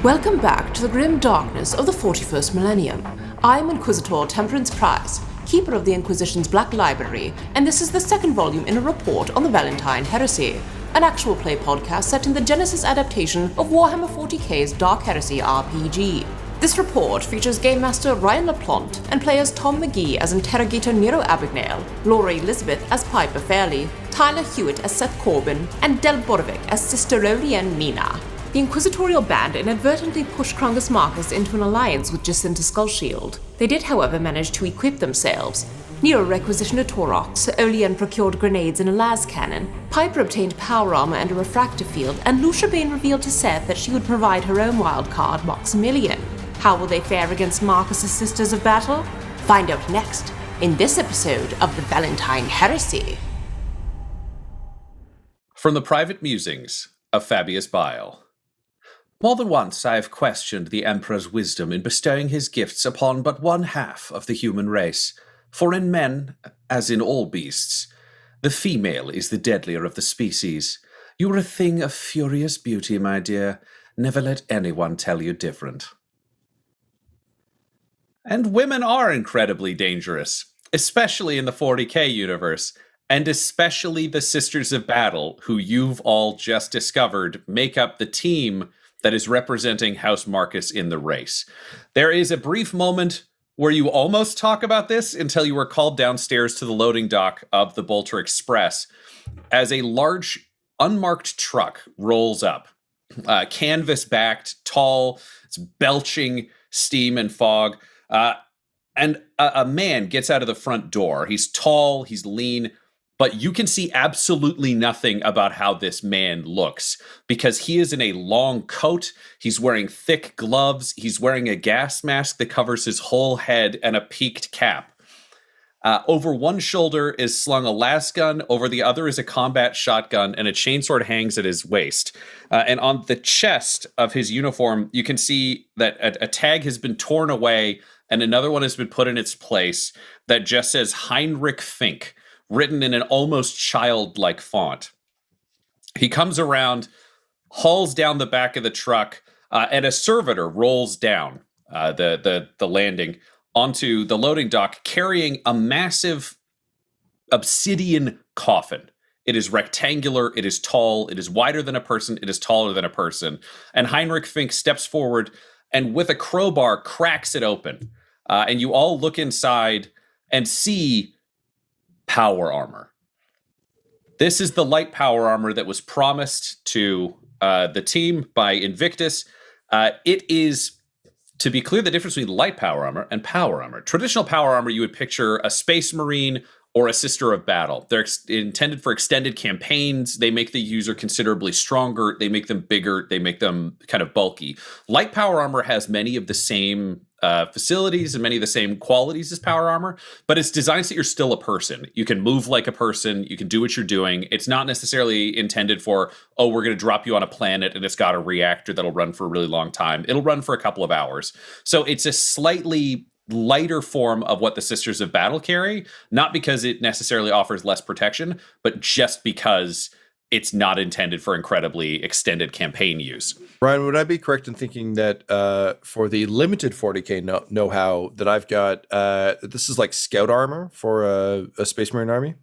Welcome back to the grim darkness of the 41st millennium. I'm Inquisitor Temperance Pryce, keeper of the Inquisition's Black Library, and this is the second volume in a report on the Valentyne Heresy, an actual play podcast set in the Genesys Adaptation of Warhammer 40k's Dark Heresy RPG. This report features Game Master Ryan LaPlante and players Tom McGee as Interrogator Nero Abagnale, Laura Elizabeth as Piper Fairley, Tyler Hewitt as Seth Corbyn, and Borovic as Sister Olianne Mina. The Inquisitorial band inadvertently pushed Krungus Marcus into an alliance with Jacinta Skullshield. They did, however, manage to equip themselves. Nero requisitioned a Taurox, Olianne procured grenades and a Lascannon, Piper obtained power armour and a refractor field, and Lucia Bane revealed to Seth that she would provide her own wildcard, Moximillian. How will they fare against Marcus's Sisters of Battle? Find out next, in this episode of the Valentyne Heresy. From the Private Musings of Fabius Bile. More than once I have questioned the Emperor's wisdom in bestowing his gifts upon but one half of the human race, for in men, as in all beasts, the female is the deadlier of the species. You are a thing of furious beauty, my dear. Never let anyone tell you different. And women are incredibly dangerous, especially in the 40k universe, and especially the Sisters of Battle, who you've all just discovered make up the team that is representing House Marcus in the race. There is a brief moment where you almost talk about this until you are called downstairs to the loading dock of the Bolter Express as a large, unmarked truck rolls up. Canvas-backed, tall, it's belching steam and fog, and a man gets out of the front door. He's tall, he's lean, but you can see absolutely nothing about how this man looks because he is in a long coat, he's wearing thick gloves, he's wearing a gas mask that covers his whole head and a peaked cap. Over one shoulder is slung a lasgun, over the other is a combat shotgun, and a chainsword hangs at his waist. And on the chest of his uniform, you can see that a tag has been torn away and another one has been put in its place that just says Heinrich Fink, written in an almost childlike font. He comes around, hauls down the back of the truck, and a servitor rolls down the landing onto the loading dock, carrying a massive obsidian coffin. It is rectangular, it is tall, it is wider than a person, it is taller than a person. And Heinrich Fink steps forward and with a crowbar cracks it open. And you all look inside and see power armor. This is the light power armor that was promised to the team by Invictus. It is, to be clear, the difference between light power armor and power armor. Traditional power armor, you would picture a space marine or a Sister of Battle. They're intended for extended campaigns. They make the user considerably stronger. They make them bigger. They make them kind of bulky. Light power armor has many of the same facilities and many of the same qualities as power armor, but it's designed so that you're still a person. You can move like a person. You can do what you're doing. It's not necessarily intended for, oh, we're going to drop you on a planet and it's got a reactor that'll run for a really long time. It'll run for a couple of hours. So it's a slightly lighter form of what the Sisters of Battle carry, not because it necessarily offers less protection, but just because it's not intended for incredibly extended campaign use. Ryan, would I be correct in thinking that for the limited 40k know-how that I've got, this is like scout armor for a Space Marine army?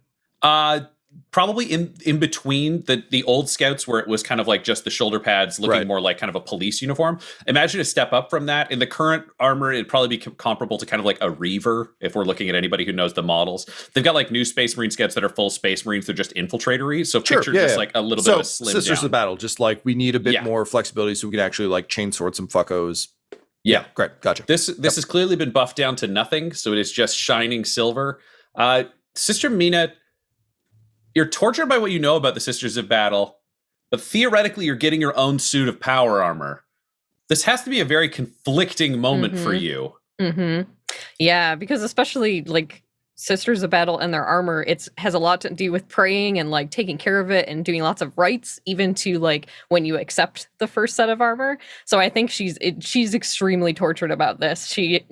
Probably in between the old scouts where it was kind of like just the shoulder pads looking more like kind of a police uniform. Imagine a step up from that. In the current armor, it'd probably be comparable to kind of like a Reaver if we're looking at anybody who knows the models. They've got like new Space Marine scouts that are full Space Marines. They're just infiltratory. So picture like a little bit of a slim Sisters down. of Battle, just like we need a bit more flexibility so we can actually like chainsword some fuckos. Yeah, great. Gotcha. This has clearly been buffed down to nothing. So it is just shining silver. Sister Mina, you're tortured by what you know about the Sisters of Battle, but theoretically you're getting your own suit of power armor. This has to be a very conflicting moment for you. Mm-hmm. Yeah, because especially like Sisters of Battle and their armor, has a lot to do with praying and like taking care of it and doing lots of rites, even to like when you accept the first set of armor. So I think she's extremely tortured about this. She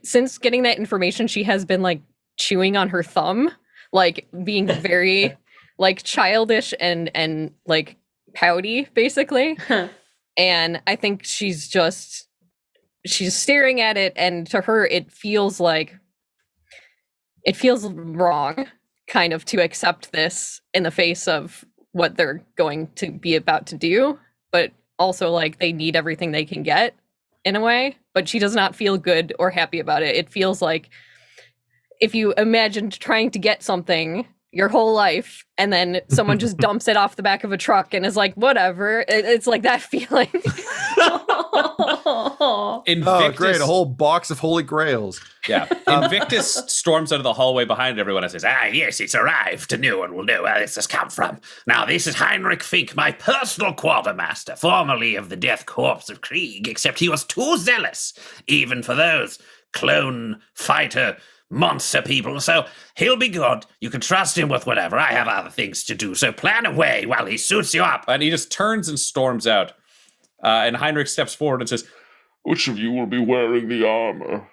since getting that information, she has been like chewing on her thumb, like being very like childish and like pouty, basically. And I think she's staring at it, and to her it feels wrong kind of to accept this in the face of what they're going to be about to do, but also like they need everything they can get in a way, but she does not feel good or happy about it. It feels like if you imagined trying to get something your whole life and then someone just dumps it off the back of a truck and is like, whatever. It's like that feeling. Invictus, oh, great. A whole box of Holy Grails. Yeah. Invictus storms out of the hallway behind everyone and says, yes, it's arrived. No one will know where this has come from. Now, this is Heinrich Fink, my personal quartermaster, formerly of the Death Corps of Krieg, except he was too zealous, even for those clone fighter monster people, so he'll be good. You can trust him with whatever. I have other things to do, so plan away while he suits you up. And he just turns and storms out. And Heinrich steps forward and says, which of you will be wearing the armor?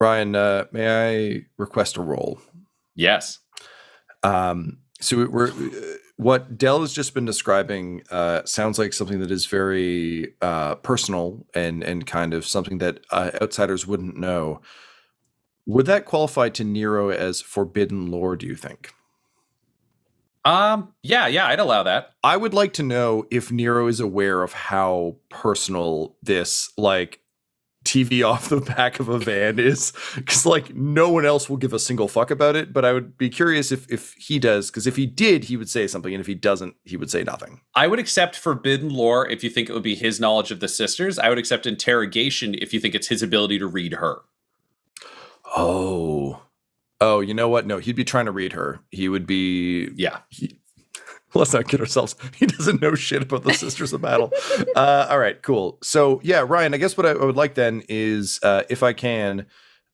Ryan, may I request a roll? Yes. So what Del has just been describing sounds like something that is very personal and kind of something that outsiders wouldn't know. Would that qualify to Nero as forbidden lore, do you think? Yeah, I'd allow that. I would like to know if Nero is aware of how personal this, like, TV off the back of a van is, because, like, no one else will give a single fuck about it, but I would be curious if he does, because if he did, he would say something, and if he doesn't, he would say nothing. I would accept forbidden lore if you think it would be his knowledge of the sisters. I would accept interrogation if you think it's his ability to read her. Oh, you know what? No, he'd be trying to read her. He would be... Yeah. Let's not kid ourselves. He doesn't know shit about the Sisters of Battle. All right, cool. So, yeah, Ryan, I guess what I would like then is, if I can,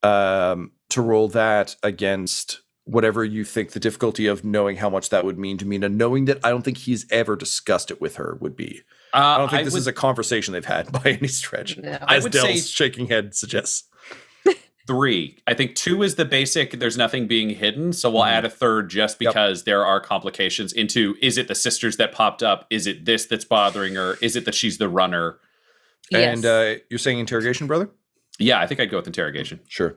to roll that against whatever you think the difficulty of knowing how much that would mean to Mina, knowing that I don't think he's ever discussed it with her would be. I don't think this is a conversation they've had by any stretch. No. As Dell's shaking head suggests. 3. I think 2 is the basic, there's nothing being hidden, so we'll add a third just because there are complications into, is it the sisters that popped up? Is it this that's bothering her? Is it that she's the runner? Yes. And you're saying interrogation, brother? Yeah, I think I'd go with interrogation. Sure.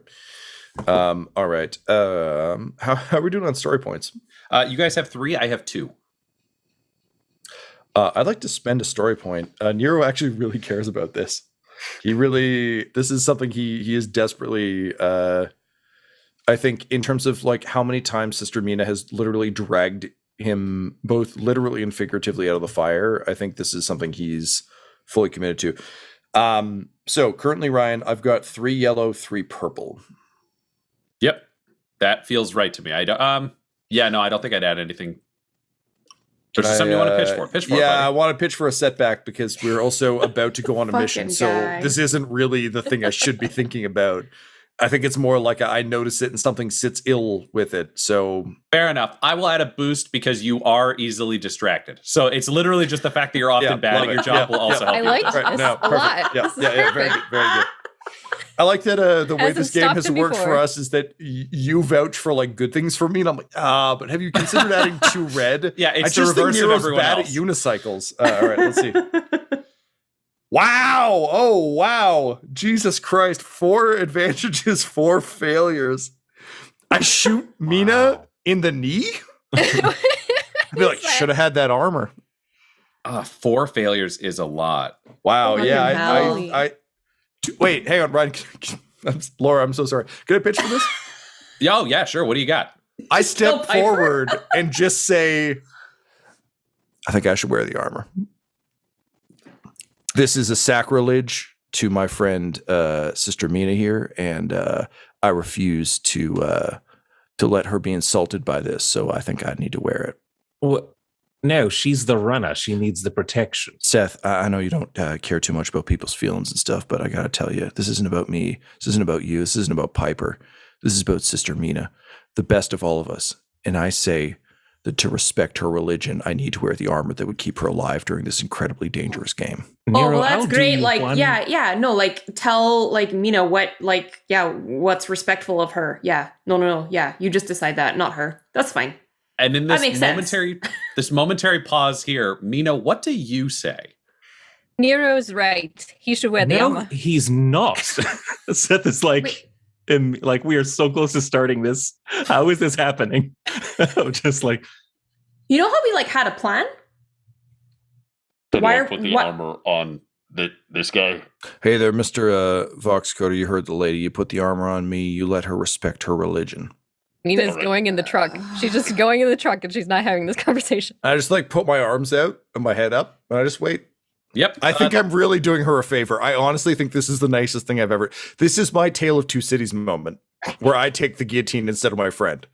All right. How are we doing on story points? You guys have 3, I have 2. I'd like to spend a story point. Nero actually really cares about this. This is something he is desperately, I think, in terms of like how many times Sister Mina has literally dragged him both literally and figuratively out of the fire. I think this is something he's fully committed to. So currently, Ryan, I've got 3 yellow, 3 purple. Yep. That feels right to me. I don't think I'd add anything. Which is something you want to pitch for. Pitch for it, buddy. I want to pitch for a setback because we're also about to go on a mission. So this isn't really the thing I should be thinking about. I think it's more like I notice it and something sits ill with it. So fair enough. I will add a boost because you are easily distracted. So it's literally just the fact that you're often bad at your job will also help. I like this a lot. Yeah, very good. Very good. I like that the way this game has worked for us is that you vouch for like good things for me, and I'm like, but have you considered adding 2 red? Yeah, it's the just the reverse of everyone bad else. At unicycles. All right, let's see. Wow! Oh wow! Jesus Christ! 4 advantages, 4 failures. I shoot Mina in the knee. I'd be like, should have had that armor. 4 failures is a lot. Wow! I wait, hang on, Ryan. Laura, I'm so sorry. Can I pitch for this? Oh, yeah, sure. What do you got? I step forward and just say, I think I should wear the armor. This is a sacrilege to my friend Sister Mina here, and I refuse to let her be insulted by this, so I think I need to wear it. Well, no, she's the runner. She needs the protection. Seth, I know you don't care too much about people's feelings and stuff, but I got to tell you, this isn't about me. This isn't about you. This isn't about Piper. This is about Sister Mina, the best of all of us. And I say that to respect her religion, I need to wear the armor that would keep her alive during this incredibly dangerous game. Nero, well, that's I'll great. do Like, one. no, like, tell, like, Mina what's respectful of her. Yeah, no, yeah, you just decide that, not her. That's fine. And in this momentary pause here, Mina, what do you say? Nero's right. He should wear the No, armor. he's not. Seth is like, Wait. like we are so close to starting this. How is this happening? I'm just like, You know how we like had a plan? Then Why I are- put the what- armor on this guy. Hey there, Mr. Voxcoder. You heard the lady. You put the armor on me. You let her respect her religion. Mina's Alright. going in the truck. She's just going in the truck and she's not having this conversation. I just like put my arms out and my head up, and I just wait. Yep. I think I'm really doing her a favor. I honestly think this is the nicest thing I've ever. This is my Tale of Two Cities moment, where I take the guillotine instead of my friend,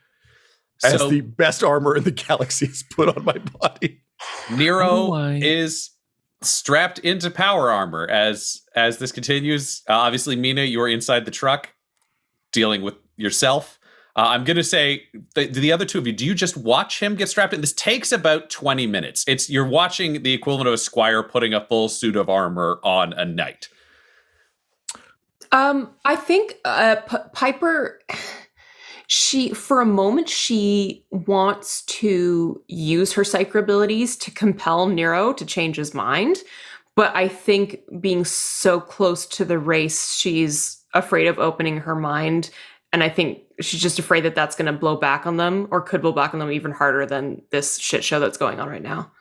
as So- the best armor in the galaxy is put on my body. Nero Why? is strapped into power armor as this continues. Obviously, Mina, you are inside the truck dealing with yourself. I'm going to say the other two of you, do you just watch him get strapped in? This takes about 20 minutes. You're watching the equivalent of a squire putting a full suit of armor on a knight. I think Piper, for a moment, she wants to use her psychic abilities to compel Nero to change his mind. But I think being so close to the race, she's afraid of opening her mind. And I think she's just afraid that that's going to blow back on them, or could blow back on them even harder than this shit show that's going on right now.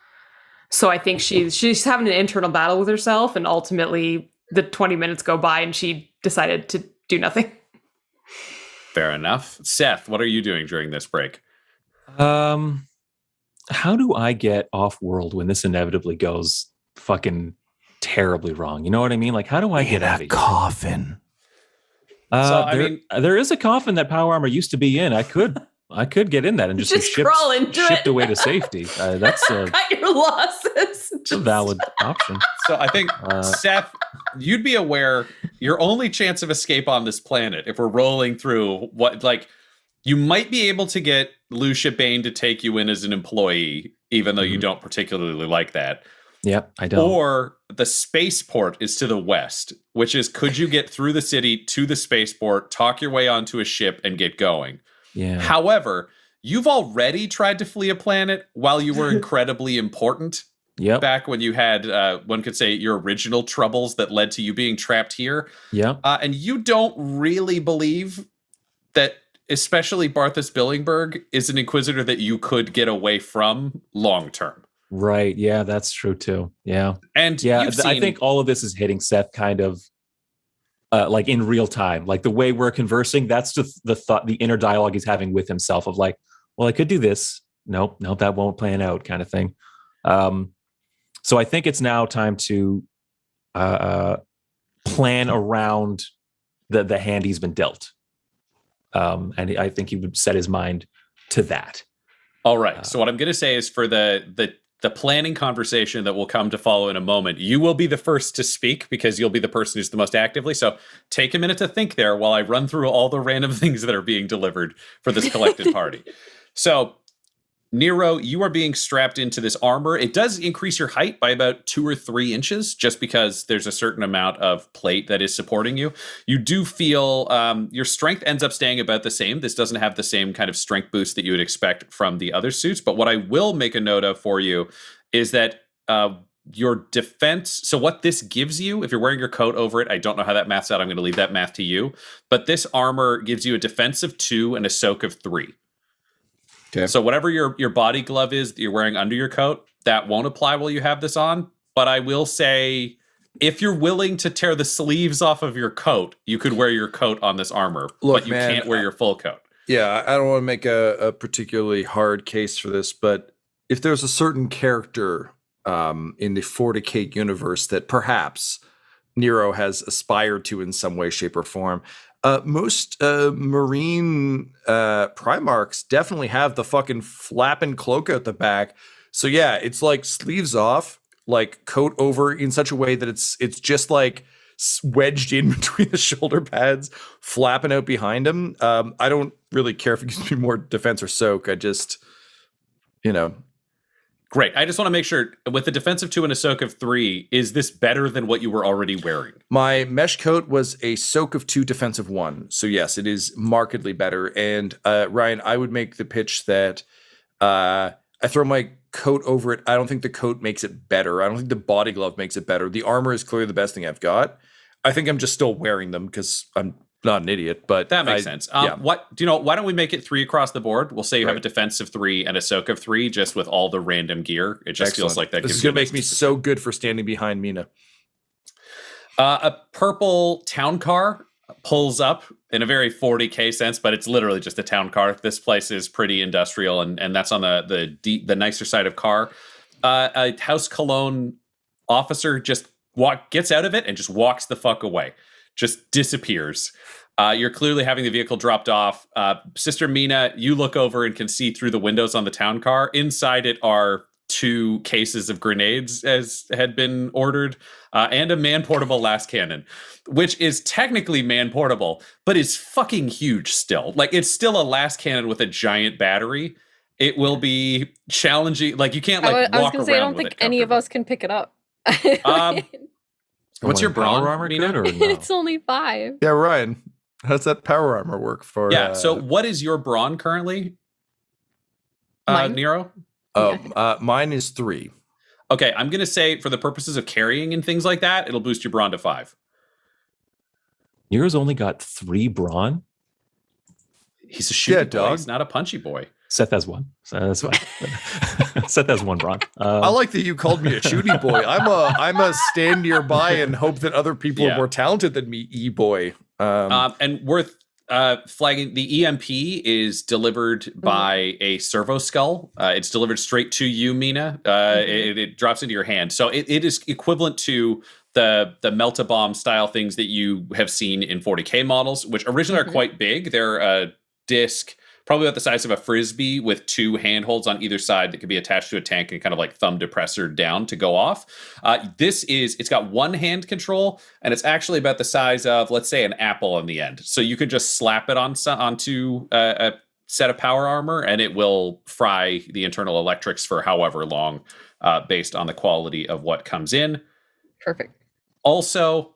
So I think she's having an internal battle with herself, and ultimately the 20 minutes go by and she decided to do nothing. Fair enough. Seth, what are you doing during this break? how do I get off world when this inevitably goes fucking terribly wrong? You know what I mean? Like, how do I get out of here? coffin. There is a coffin that power armor used to be in. I could get in that and just, Just be crawl into shipped it. away to safety. That's a Cut your losses. valid option. So I think, Seth, you'd be aware your only chance of escape on this planet, if we're rolling through you might be able to get Lucia Bane to take you in as an employee, even though you don't particularly like that. Yep, I don't. Or the spaceport is to the west, which is, could you get through the city to the spaceport, talk your way onto a ship, and get going? Yeah. However, you've already tried to flee a planet while you were incredibly important. Yep. Back when you had, one could say, your original troubles that led to you being trapped here. Yep. And you don't really believe that, especially Barthas Billingberg, is an Inquisitor that you could get away from long term. Right. Yeah, that's true too. Yeah. And Yeah. you've I seen, think all of this is hitting Seth kind of like in real time. Like the way we're conversing, that's just the thought, the inner dialogue he's having with himself of like, well, I could do this. Nope, that won't plan out, kind of thing. So I think it's now time to plan around the hand he's been dealt. And I think he would set his mind to that. all right. So what I'm going to say is, for the planning conversation that will come to follow in a moment, you will be the first to speak because you'll be the person who's the most actively. So take a minute to think there while I run through all the random things that are being delivered for this collected party. So, Nero, you are being strapped into this armor. It does increase your height by about 2 or 3 inches, just because there's a certain amount of plate that is supporting you. You do feel your strength ends up staying about the same. This doesn't have the same kind of strength boost that you would expect from the other suits. But what I will make a note of for you is that your defense. So what this gives you, if you're wearing your coat over it, I don't know how that maths out. I'm going to leave that math to you. But this armor gives you a defense of 2 and a soak of 3. Okay. So whatever your body glove is that you're wearing under your coat, that won't apply while you have this on. But I will say, if you're willing to tear the sleeves off of your coat, you could wear your coat on this armor. Look, but you man, can't wear your full coat. Yeah, I don't want to make a particularly hard case for this, but if there's a certain character in the 40K universe that perhaps Nero has aspired to in some way, shape, or form, most Marine Primarchs definitely have the fucking flapping cloak out the back. So yeah, it's like sleeves off, like coat over in such a way that it's just like wedged in between the shoulder pads, flapping out behind him. I don't really care if it gives me more defense or soak. I just, Great. I just want to make sure, with the defense of 2 and a soak of 3, is this better than what you were already wearing? My mesh coat was a soak of 2, defense of 1. So yes, it is markedly better. And Ryan, I would make the pitch that I throw my coat over it. I don't think the coat makes it better. I don't think the body glove makes it better. The armor is clearly the best thing I've got. I think I'm just still wearing them because I'm not an idiot. But that makes sense. Yeah. What do you know? Why don't we make it 3 across the board? We'll say you have a defense of 3 and a soak of 3, just with all the random gear. It just feels like that. This is going to make me so good for standing behind Mina. A purple town car pulls up in a very 40K sense, but it's literally just a town car. This place is pretty industrial, and that's on the nicer side of car. A House Cologne officer just gets out of it and just walks the fuck away, just disappears. You're clearly having the vehicle dropped off. Sister Mina, you look over and can see through the windows on the town car. Inside it are 2 cases of grenades, as had been ordered, and a man-portable Lascannon, which is technically man-portable, but is fucking huge still. Like, it's still a Lascannon with a giant battery. It will be challenging. Like, you can't, like, I was walk gonna around say, I don't with think it any of us can pick it up. What's your brawn, power armor Mina? good or no? It's only 5. Yeah, Ryan, how's that power armor work for? Yeah, so what is your brawn currently, Mine? Nero? Mine is 3. Okay, I'm going to say for the purposes of carrying and things like that, it'll boost your brawn to 5. Nero's only got 3 brawn. He's a shooty boy. dog. He's not a punchy boy. Seth has 1. So that's fine. Seth has 1 brawn. I like that you called me a shooty boy. I'm a stand nearby and hope that other people are more talented than me, e-boy. And worth flagging, the EMP is delivered by a servo skull. It's delivered straight to you, Mina. It drops into your hand. So it is equivalent to the melt-a-bomb style things that you have seen in 40K models, which originally are quite big. They're a disc, probably about the size of a frisbee, with 2 handholds on either side that could be attached to a tank and kind of like thumb depressor down to go off. It's got 1 hand control, and it's actually about the size of, let's say, an apple on the end. So you could just slap it onto a set of power armor, and it will fry the internal electrics for however long, based on the quality of what comes in. Perfect. Also,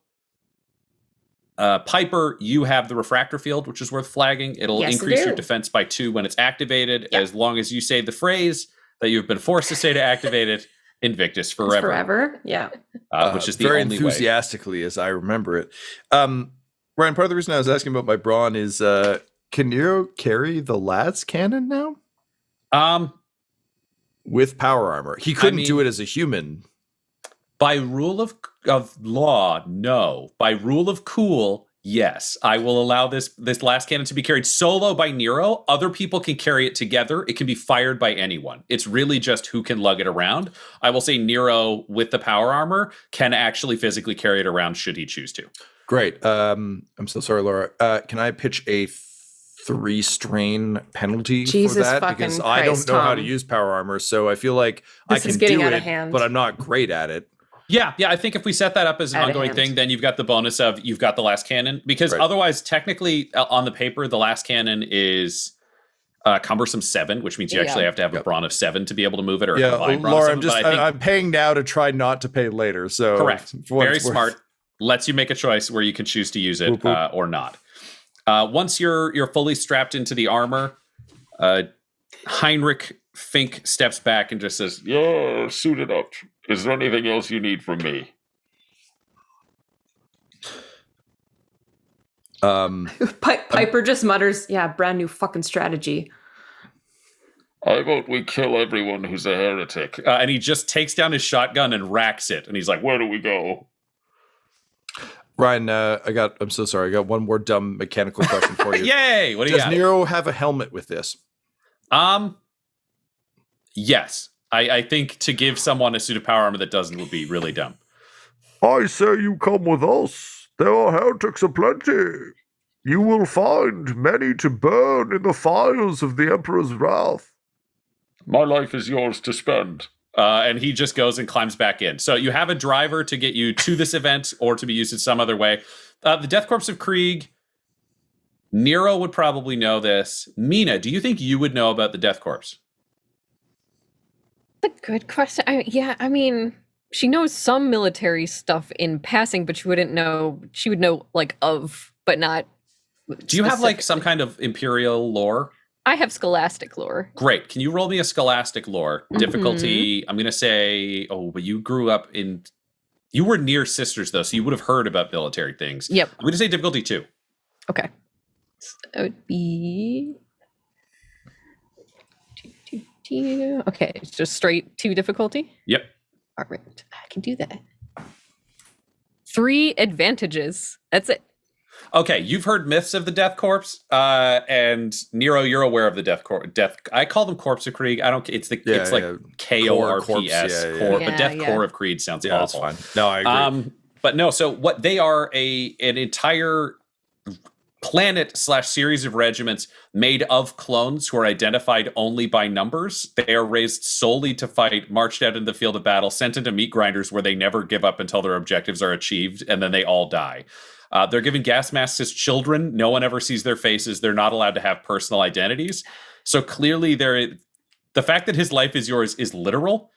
Piper, you have the refractor field, which is worth flagging. It'll increase your defense by 2 when it's activated, as long as you say the phrase that you've been forced to say to activate it, Invictus forever. It's forever, yeah. Which is the very only enthusiastically, as I remember it. Ryan, part of the reason I was asking about my brawn is, can Nero carry the Lascannon now? With power armor. He couldn't do it as a human. By rule of law, no. By rule of cool, yes. I will allow this Lascannon to be carried solo by Nero. Other people can carry it together. It can be fired by anyone. It's really just who can lug it around. I will say Nero, with the power armor, can actually physically carry it around should he choose to. Great. I'm so sorry, Laura. Can I pitch a 3 strain penalty for that? Because I don't know how to use power armor, so I feel like I can do it, but I'm not great at it. Yeah, I think if we set that up as an ongoing thing, then you've got the bonus of you've got the Lascannon, because otherwise, technically, on the paper, the Lascannon is cumbersome 7, which means you actually have to have a brawn of 7 to be able to move it, or a combined brawn Laura, of 7. I'm paying now to try not to pay later. So correct, very smart. Lets you make a choice where you can choose to use it or not. Once you're fully strapped into the armor, Heinrich Fink steps back and just says, "You're suited up. Is there anything else you need from me?" Piper just mutters, "Yeah, brand new fucking strategy." I vote we kill everyone who's a heretic. And he just takes down his shotgun and racks it. And he's like, "Where do we go?" Ryan, I'm so sorry. I got one more dumb mechanical question for you. Yay! What do you got? Does Nero have a helmet with this? Yes. I think to give someone a suit of power armor that doesn't would be really dumb. I say you come with us. There are heretics aplenty. You will find many to burn in the fires of the Emperor's wrath. My life is yours to spend. And he just goes and climbs back in. So you have a driver to get you to this event or to be used in some other way. The Death Corps of Krieg, Nero would probably know this. Mina, do you think you would know about the Death Corps? That's a good question. I mean, she knows some military stuff in passing, but she would know like of, but not. Do you have like some kind of Imperial lore? I have scholastic lore. Great. Can you roll me a scholastic lore? Difficulty, I'm going to say, but you grew up in... You were near Sisters, though, so you would have heard about military things. Yep. I'm going to say difficulty 2. Okay. So that would be... Okay, it's just straight 2 difficulty? Yep. All right, I can do that. 3 advantages. That's it. Okay, you've heard myths of the Death Corps, and Nero, you're aware of the Death Corps. I call them Corpse of Krieg. I don't. It's like KORPS, Corps, but Death Corps of Creed sounds awful. That's fine. No, I agree. But no. So what they are an entire planet/series of regiments made of clones who are identified only by numbers. They are raised solely to fight, marched out into the field of battle, sent into meat grinders where they never give up until their objectives are achieved, and then they all die. They're given gas masks as children. No one ever sees their faces. They're not allowed to have personal identities. So clearly, the fact that his life is yours is literal.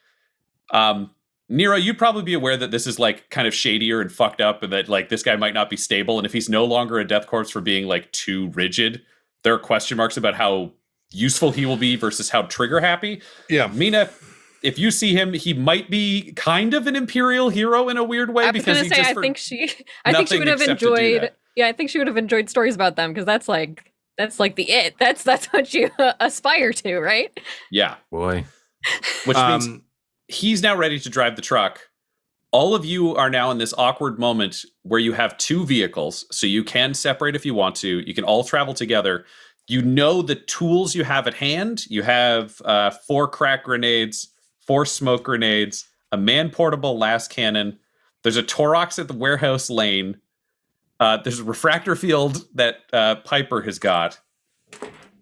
Nero, you'd probably be aware that this is like kind of shadier and fucked up, and that like this guy might not be stable. And if he's no longer a death corpse for being like too rigid, there are question marks about how useful he will be versus how trigger happy. Yeah, Mina, if you see him, he might be kind of an imperial hero in a weird way. I was going to say, I think she would have enjoyed. Yeah, I think she would have enjoyed stories about them because that's like the it. That's what you aspire to, right? Yeah, boy. Which means he's now ready to drive the truck. All of you are now in this awkward moment where you have 2 vehicles, so you can separate if you want to. You can all travel together. You know the tools you have at hand. You have 4 crack grenades, 4 smoke grenades, a man-portable Lascannon. There's a Taurox at the warehouse lane. There's a refractor field that Piper has got.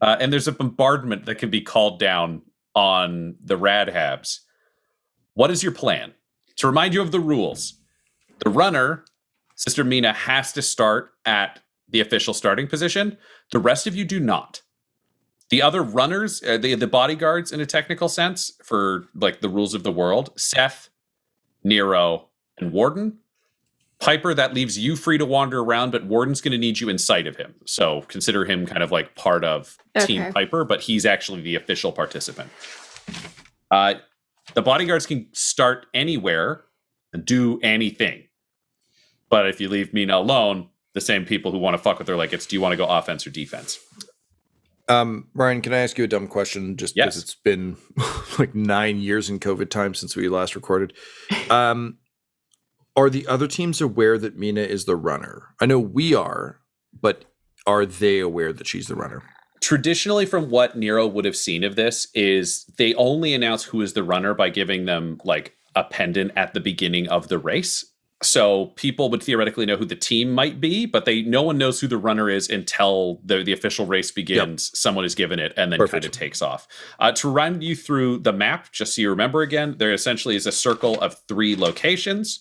And there's a bombardment that can be called down on the Radhabs. What is your plan? To remind you of the rules, the runner, Sister Mina, has to start at the official starting position. The rest of you do not. The other runners, the bodyguards in a technical sense, for like the rules of the world, Seth, Nero, and Warden. Piper, that leaves you free to wander around, but Warden's going to need you in sight of him. So consider him kind of like part of Team Piper, but he's actually the official participant. The bodyguards can start anywhere and do anything. But if you leave Mina alone, the same people who want to fuck with her, like, do you want to go offense or defense? Ryan, can I ask you a dumb question? Just because it's been like 9 years in COVID time since we last recorded. Are the other teams aware that Mina is the runner? I know we are, but are they aware that she's the runner? Traditionally, from what Nero would have seen of this, is they only announce who is the runner by giving them like a pendant at the beginning of the race. So people would theoretically know who the team might be, but no one knows who the runner is until the official race begins. Yep. Someone is given it and then kind of takes off. To run you through the map, just so you remember again, there essentially is a circle of 3 locations.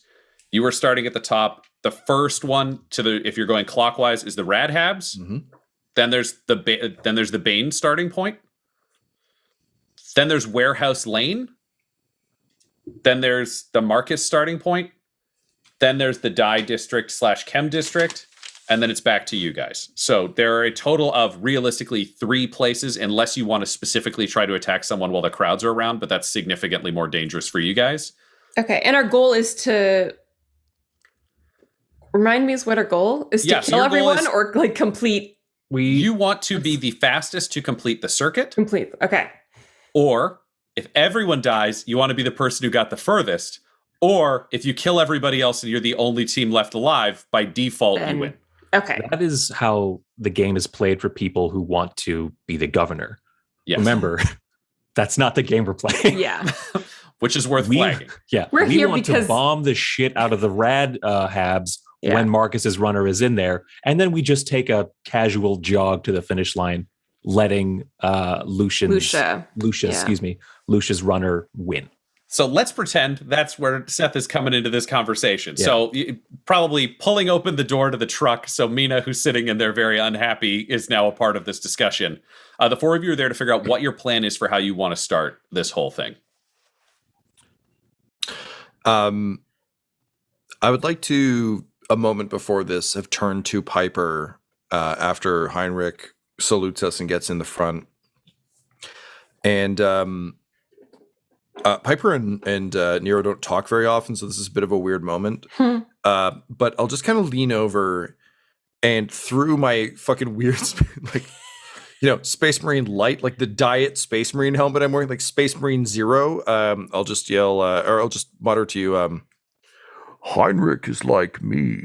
You are starting at the top. The first one if you're going clockwise, is the Radhabs. Mm-hmm. Then there's the Bane starting point. Then there's Warehouse Lane. Then there's the Marcus starting point. Then there's the Dye District / Chem District. And then it's back to you guys. So there are a total of realistically 3 places, unless you want to specifically try to attack someone while the crowds are around, but that's significantly more dangerous for you guys. Okay, and our goal is to... Remind me what our goal is, to kill everyone or like complete... You want to be the fastest to complete the circuit. Okay. Or if everyone dies, you want to be the person who got the furthest. Or if you kill everybody else and you're the only team left alive, by default, you win. Okay. That is how the game is played for people who want to be the governor. Yes. Remember, that's not the game we're playing. Yeah. Which is worth flagging. Yeah. We're we here want because... to bomb the shit out of the Radhabs when Marcus's runner is in there. And then we just take a casual jog to the finish line, letting Lucia's runner win. So let's pretend that's where Seth is coming into this conversation. Yeah. So probably pulling open the door to the truck. So Mina, who's sitting in there very unhappy, is now a part of this discussion. The 4 of you are there to figure out what your plan is for how you want to start this whole thing. I would like to, a moment before this, have turned to Piper after Heinrich salutes us and gets in the front, And Piper and Nero don't talk very often, so this is a bit of a weird moment. But I'll just kind of lean over and through my fucking weird, like, Space Marine light, like the diet Space Marine helmet I'm wearing, like Space Marine Zero. I'll just yell, or I'll just mutter to you, Heinrich is like me.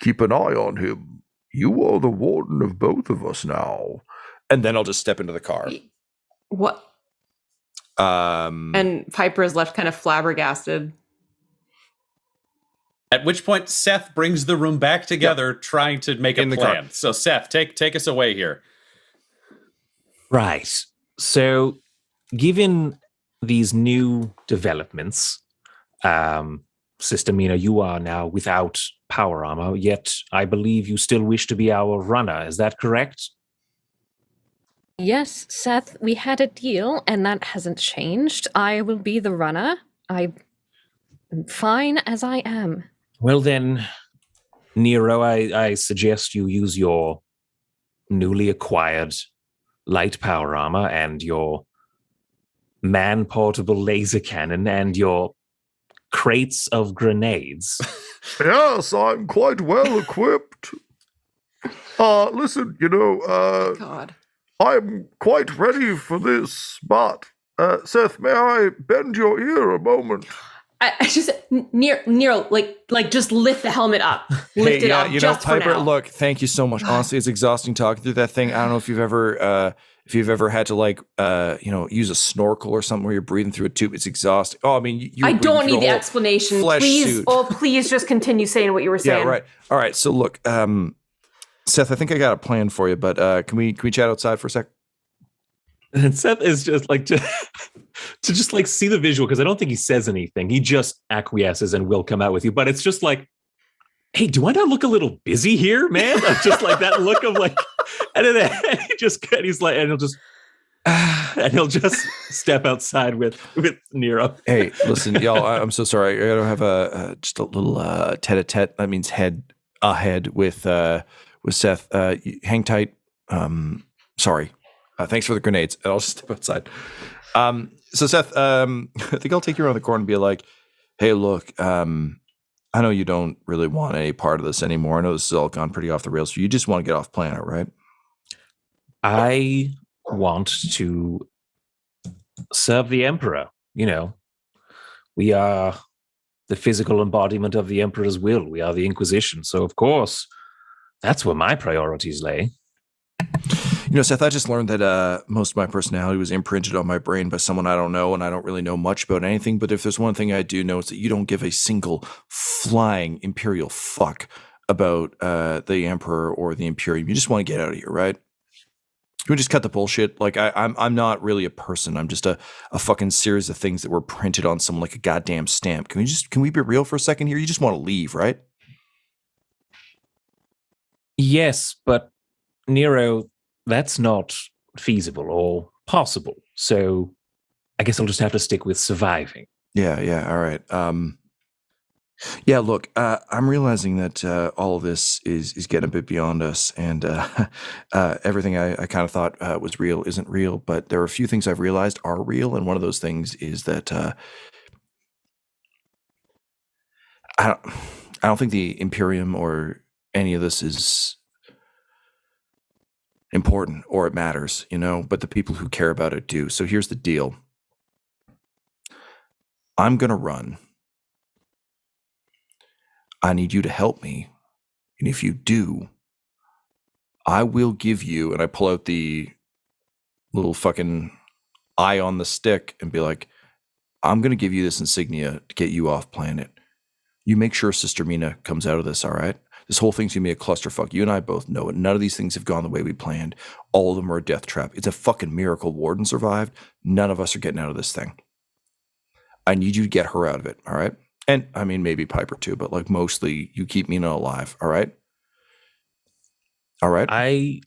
Keep an eye on him. You are the warden of both of us now. And then I'll just step into the car. What? And Piper is left kind of flabbergasted. At which point, Seth brings the room back together, trying to make a plan. So, Seth, take us away here. Right. So, given these new developments, Sister Mina, you are now without power armor, yet I believe you still wish to be our runner. Is that correct? Yes, Seth, we had a deal, and that hasn't changed. I will be the runner. I'm fine as I am. Well then, Nero, I suggest you use your newly acquired light power armor and your man-portable laser cannon and your crates of grenades. Yes, I'm quite well equipped. Listen, God. I'm quite ready for this, but, Seth, may I bend your ear a moment? I just, Nero, like just lift the helmet up. Lift it up, just Piper, for now. look, thank you so much. Honestly, it's exhausting talking through that thing. I don't know if you've ever had to use a snorkel or something where you're breathing through a tube. It's exhausting. Oh, I mean, I don't need the explanation. Please just continue saying what you were saying. Yeah, right. All right. So look, Seth, I think I got a plan for you, but can we chat outside for a sec? And Seth is just like to just like see the visual, because I don't think he says anything. He just acquiesces and will come out with you. But it's just like, hey, do I not look a little busy here, man? Just like that look of like, and then he'll just step outside with Nero. Hey, listen, y'all, I'm so sorry. I gotta have just a little tete-a-tete. That means head with Seth. Hang tight. Sorry. Thanks for the grenades. And I'll just step outside. So Seth, I think I'll take you around the corner and be like, hey, look, I know you don't really want any part of this anymore. I know this has all gone pretty off the rails. So you just want to get off planet, right? I want to serve the Emperor. We are the physical embodiment of the Emperor's will. We are the Inquisition. So, of course, that's where my priorities lay. Seth, I just learned that most of my personality was imprinted on my brain by someone I don't know, and I don't really know much about anything. But if there's one thing I do know, it's that you don't give a single flying Imperial fuck about the Emperor or the Imperium. You just want to get out of here, right? Can we just cut the bullshit? Like, I'm not really a person. I'm just a fucking series of things that were printed on someone like a goddamn stamp. Can we be real for a second here? You just want to leave, right? Yes, but Nero, that's not feasible or possible. So I guess I'll just have to stick with surviving. Yeah, all right. Yeah, look, I'm realizing that all of this is getting a bit beyond us, and everything I kind of thought was real isn't real, but there are a few things I've realized are real, and one of those things is that I don't think the Imperium or any of this is important or it matters, but the people who care about it do. So here's the deal. I'm going to run. I need you to help me. And if you do, I will give you, and I pull out the little fucking eye on the stick and be like, I'm going to give you this insignia to get you off planet. You make sure Sister Mina comes out of this, all right? This whole thing's going to be a clusterfuck. You and I both know it. None of these things have gone the way we planned. All of them are a death trap. It's a fucking miracle Warden survived. None of us are getting out of this thing. I need you to get her out of it, all right? And, I mean, maybe Piper too, but, like, mostly you keep Mina alive, all right? All right?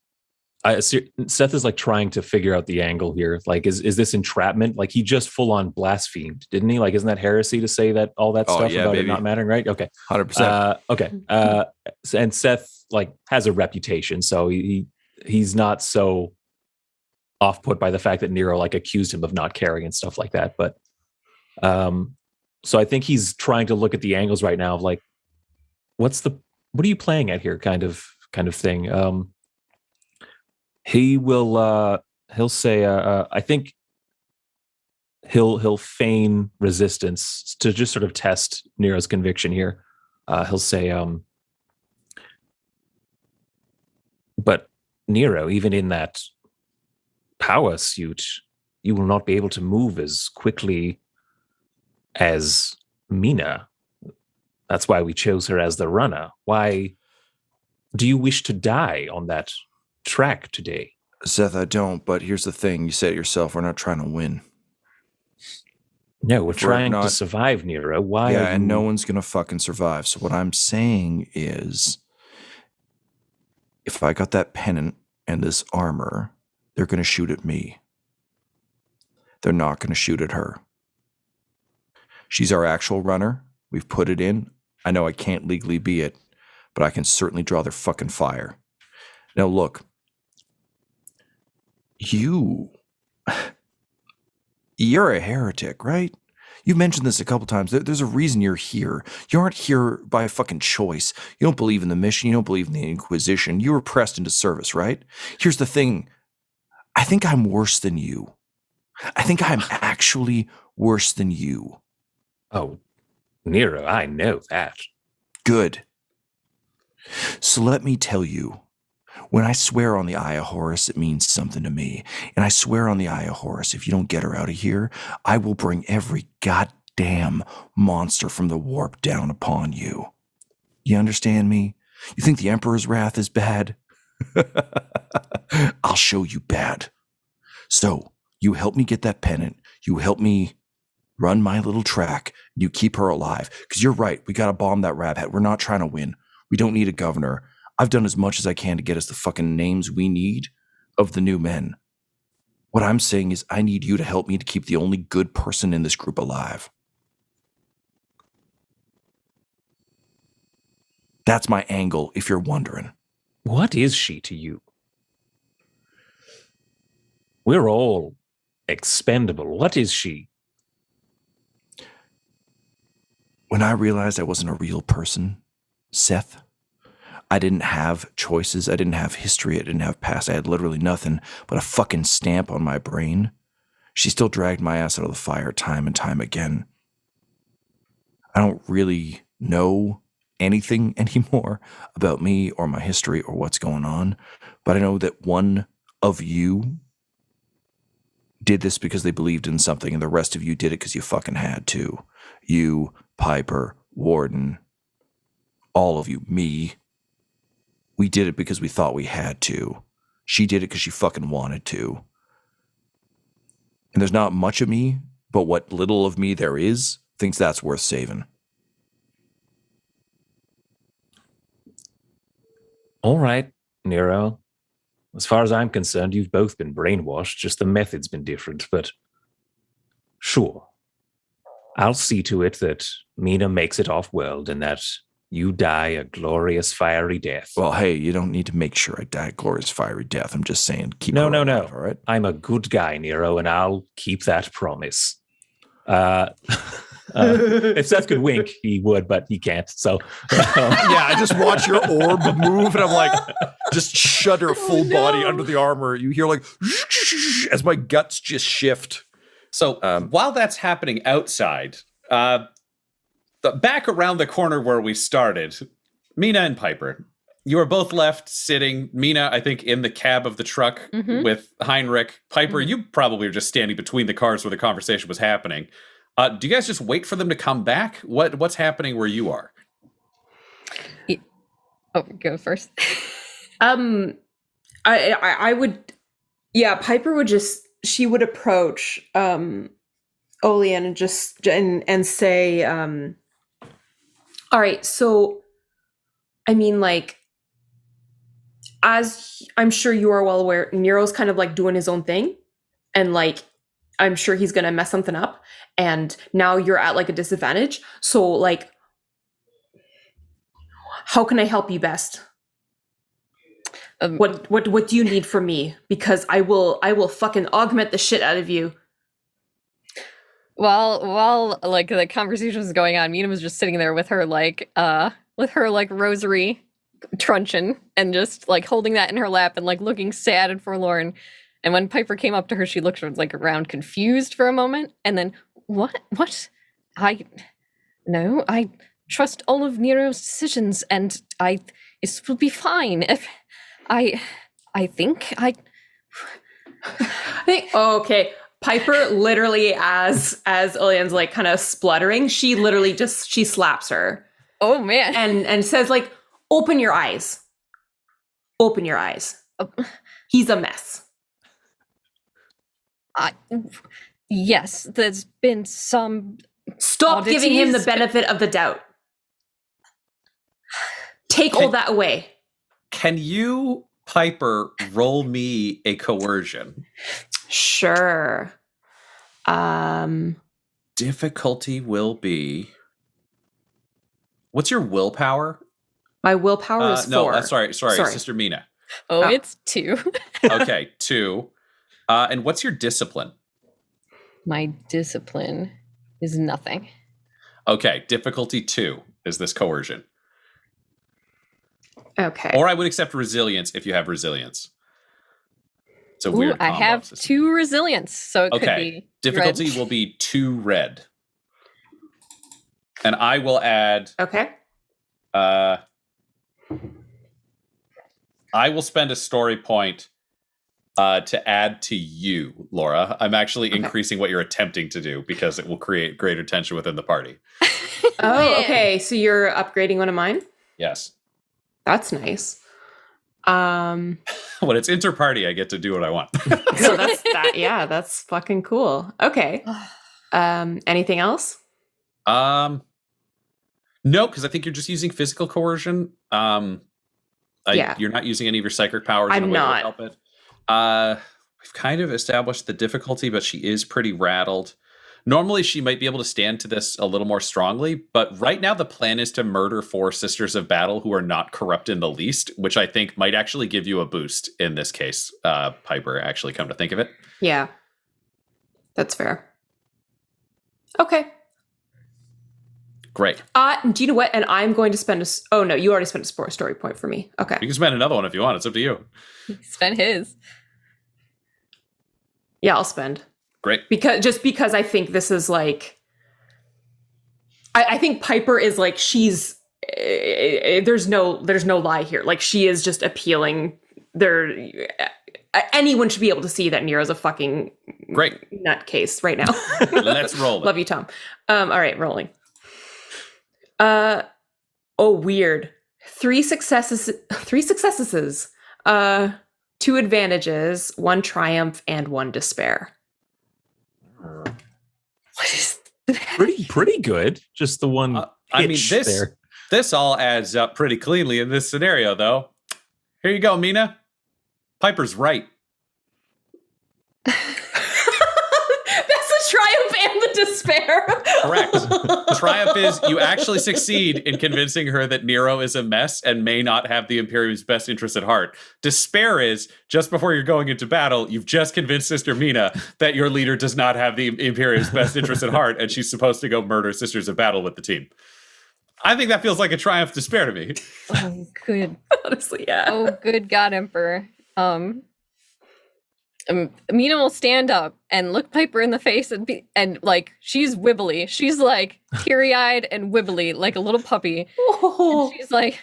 Seth is, like, trying to figure out the angle here. Like, is this entrapment? Like, he just full-on blasphemed, didn't he? Like, isn't that heresy to say that all that stuff about it not mattering, right? Okay. 100%. Okay. And Seth, like, has a reputation, so he's not so off put by the fact that Nero like accused him of not caring and stuff like that. But so I think he's trying to look at the angles right now of like, what are you playing at here, kind of thing. He'll say, I think he'll feign resistance to just sort of test Nero's conviction here. He'll say, but Nero, even in that power suit, you will not be able to move as quickly as Mina. That's why we chose her as the runner. Why do you wish to die on that track today? Seth, I don't, but here's the thing. You said it yourself. We're not trying to win. No, we're trying to survive, Nero. Why? Yeah, and no one's going to fucking survive. So what I'm saying is, if I got that pennant and this armor, they're going to shoot at me. They're not going to shoot at her. She's our actual runner. We've put it in. I know I can't legally be it, but I can certainly draw their fucking fire. Now look, you're a heretic, right? You've mentioned this a couple times. There's a reason you're here. You aren't here by a fucking choice. You don't believe in the mission. You don't believe in the Inquisition. You were pressed into service, right? Here's the thing. I think I'm worse than you. I think I'm actually worse than you. Oh, Nero, I know that. Good. So let me tell you, when I swear on the Eye of Horus, it means something to me. And I swear on the Eye of Horus, if you don't get her out of here, I will bring every goddamn monster from the warp down upon you. You understand me? You think the Emperor's wrath is bad? I'll show you bad. So, you help me get that pennant. You help me run my little track. You keep her alive. Because you're right, we got to bomb that rat head. We're not trying to win. We don't need a governor. I've done as much as I can to get us the fucking names we need of the new men. What I'm saying is I need you to help me to keep the only good person in this group alive. That's my angle, if you're wondering. What is she to you? We're all expendable. What is she? When I realized I wasn't a real person, Seth, I didn't have choices. I didn't have history. I didn't have past. I had literally nothing but a fucking stamp on my brain. She still dragged my ass out of the fire time and time again. I don't really know anything anymore about me or my history or what's going on, but I know that one of you did this because they believed in something, and the rest of you did it because you fucking had to. You, Piper, Warden, all of you, me. We did it because we thought we had to. She did it because she fucking wanted to. And there's not much of me, but what little of me there is, thinks that's worth saving. All right, Nero. As far as I'm concerned, you've both been brainwashed, just the method's been different, but sure. I'll see to it that Mina makes it off-world and that you die a glorious, fiery death. Well, hey, you don't need to make sure I die a glorious, fiery death. I'm just saying, keep No, her no, alive, no. all right? I'm a good guy, Nero, and I'll keep that promise. If Seth could wink, he would, but he can't. So, yeah, I just watch your orb move, and I'm like, just shudder full body under the armor. You hear like, as my guts just shift. So while that's happening outside, back around the corner where we started, Mina and Piper, you are both left sitting. Mina, I think, in the cab of the truck with Heinrich. Piper, you probably are just standing between the cars where the conversation was happening. Do you guys just wait for them to come back? What's happening where you are? Oh, go first. I would, yeah, Piper would just, she would approach Olianne and just and say, all right, so I mean, like, as I'm sure you are well aware, Nero's kind of like doing his own thing, and like I'm sure he's gonna mess something up, and now you're at like a disadvantage. So like, how can I help you best? What do you need from me? Because I will fucking augment the shit out of you. While like the conversation was going on, Mina was just sitting there with her rosary truncheon and just like holding that in her lap and like looking sad and forlorn. And when Piper came up to her, she looked like around confused for a moment, and then what? I trust all of Nero's decisions, and it will be fine. If I think. Oh, okay. Piper literally, as Olianne's like kind of spluttering, she literally she slaps her. Oh man. And says like, open your eyes. Open your eyes. He's a mess. Yes, there's been some. Stop giving him the benefit of the doubt. Take all that away. Can you, Piper, roll me a coercion? Sure. Difficulty will be. What's your willpower? My willpower is 4. No, sorry, Sister Mina. Oh, it's 2. Okay, 2. And what's your discipline? My discipline is nothing. Okay, difficulty 2 is this coercion. Okay. Or I would accept resilience if you have resilience. It's a weird combo. I have system. 2 resilience, so it could be difficulty red. will be 2 red. And I will add... Okay. I will spend a story point to add to you, Laura. I'm actually increasing what you're attempting to do because it will create greater tension within the party. Oh, okay. So you're upgrading one of mine? Yes. That's nice. When it's inter-party, I get to do what I want. So that's fucking cool. Okay. Anything else? No, because I think you're just using physical coercion. You're not using any of your psychic powers. I'm in a way not. To help it. We've kind of established the difficulty, but she is pretty rattled. Normally, she might be able to stand to this a little more strongly, but right now the plan is to murder 4 Sisters of Battle who are not corrupt in the least, which I think might actually give you a boost in this case, Piper, actually, come to think of it. Yeah. That's fair. Okay. Great. Do you know what? And I'm going to spend oh no, you already spent a story point for me. Okay. You can spend another one if you want. It's up to you. Spend his. Yeah, I'll spend. Great. Because I think this is like, I think Piper is like, she's, there's no lie here. Like she is just appealing. Anyone should be able to see that Nero's a fucking great nutcase right now. Let's roll it. Love you, Tom. All right, rolling. Weird. 3 successes. 2 advantages, 1 triumph, and 1 despair. What is pretty good. Just the one. I mean, this all adds up pretty cleanly in this scenario, though. Here you go, Mina. Piper's right. That's the triumph and the despair. Correct. Triumph is you actually succeed in convincing her that Nero is a mess and may not have the Imperium's best interest at heart. Despair is just before you're going into battle, you've just convinced Sister Mina that your leader does not have the Imperium's best interest at heart and she's supposed to go murder Sisters of Battle with the team. I think that feels like a triumph despair to me. Oh, good. Honestly, yeah. Oh, good God, Emperor. Mina will stand up and look Piper in the face and like she's wibbly. She's like teary-eyed and wibbly like a little puppy. Oh. And she's like,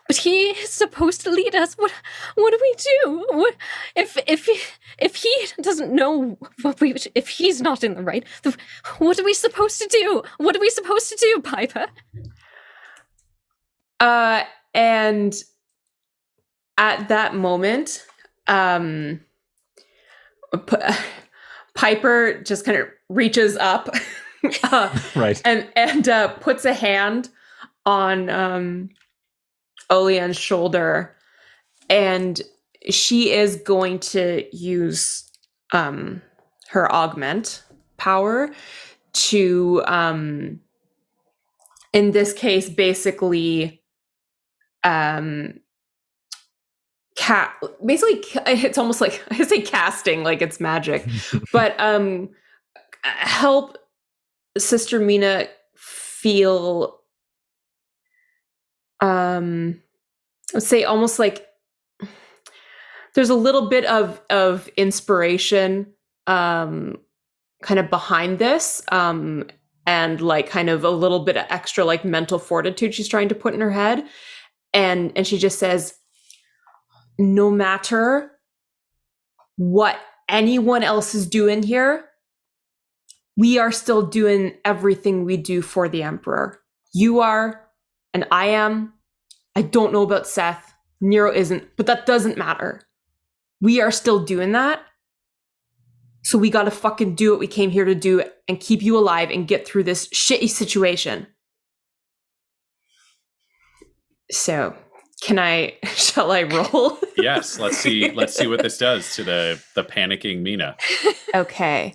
but he is supposed to lead us. What do we do? What if he doesn't know if he's not in the right? What are we supposed to do? What are we supposed to do, Piper? And at that moment, Piper just kind of reaches up, right, and puts a hand on Olianne's shoulder, and she is going to use her augment power to, in this case, basically basically it's almost like I say casting like it's magic, but help Sister Mina feel let's say almost like there's a little bit of inspiration kind of behind this and like kind of a little bit of extra like mental fortitude she's trying to put in her head, and she just says, no matter what anyone else is doing here, we are still doing everything we do for the Emperor. You are, and I am. I don't know about Seth. Nero isn't, but that doesn't matter. We are still doing that. So we gotta fucking do what we came here to do and keep you alive and get through this shitty situation. So, shall I roll? Yes, let's see what this does to the panicking Mina. Okay.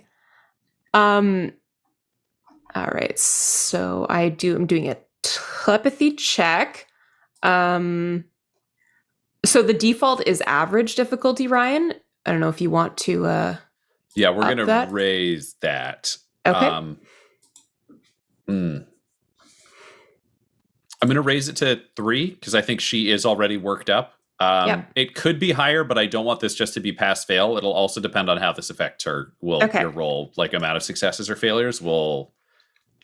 All right. So I'm doing a telepathy check. So the default is average difficulty, Ryan. I don't know if you want to yeah, we're going to raise that. Okay. I'm going to raise it to 3 because I think she is already worked up. Yep. It could be higher, but I don't want this just to be pass fail. It'll also depend on how this affects her. Okay. Your roll, like amount of successes or failures, will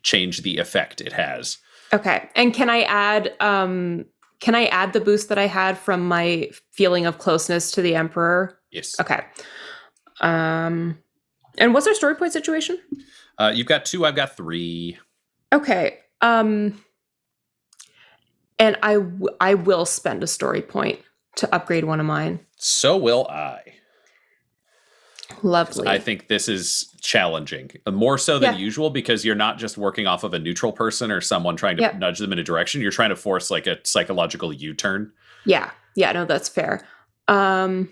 change the effect it has. Okay. And can I add the boost that I had from my feeling of closeness to the Emperor? Yes. Okay. And what's our story point situation? You've got 2, I've got 3. Okay. And I will spend a story point to upgrade one of mine. So will I. Lovely. I think this is challenging, more so than usual, because you're not just working off of a neutral person or someone trying to nudge them in a direction. You're trying to force like a psychological U-turn. Yeah. Yeah, no, that's fair. And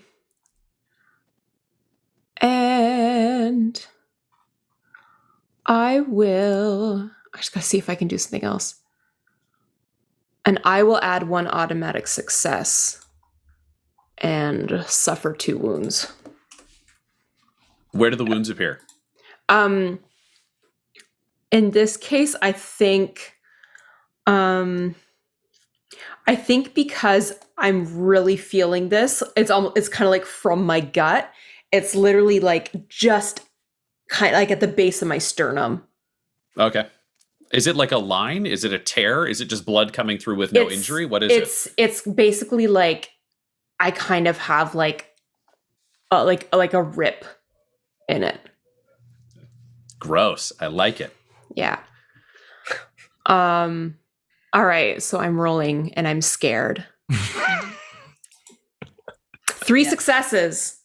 I just gotta see if I can do something else. And I will add 1 automatic success and suffer 2 wounds. Where do the wounds appear? In this case, I think because I'm really feeling this, it's kind of like from my gut. It's literally like just kind of like at the base of my sternum. Okay. Is it like a line? Is it a tear? Is it just blood coming through with no injury? What is it? It's basically like I kind of have like a rip in it. Gross. I like it. Yeah. All right, so I'm rolling and I'm scared. 3 successes.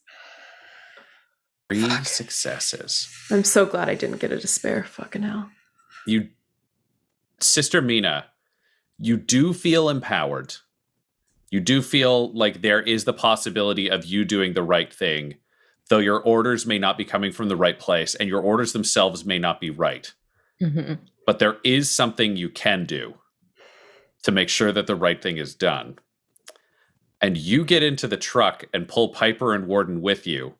3 successes. I'm so glad I didn't get a despair. Fucking hell. Sister Mina, you do feel empowered. You do feel like there is the possibility of you doing the right thing, though your orders may not be coming from the right place and your orders themselves may not be right. Mm-hmm. But there is something you can do to make sure that the right thing is done. And you get into the truck and pull Piper and Warden with you,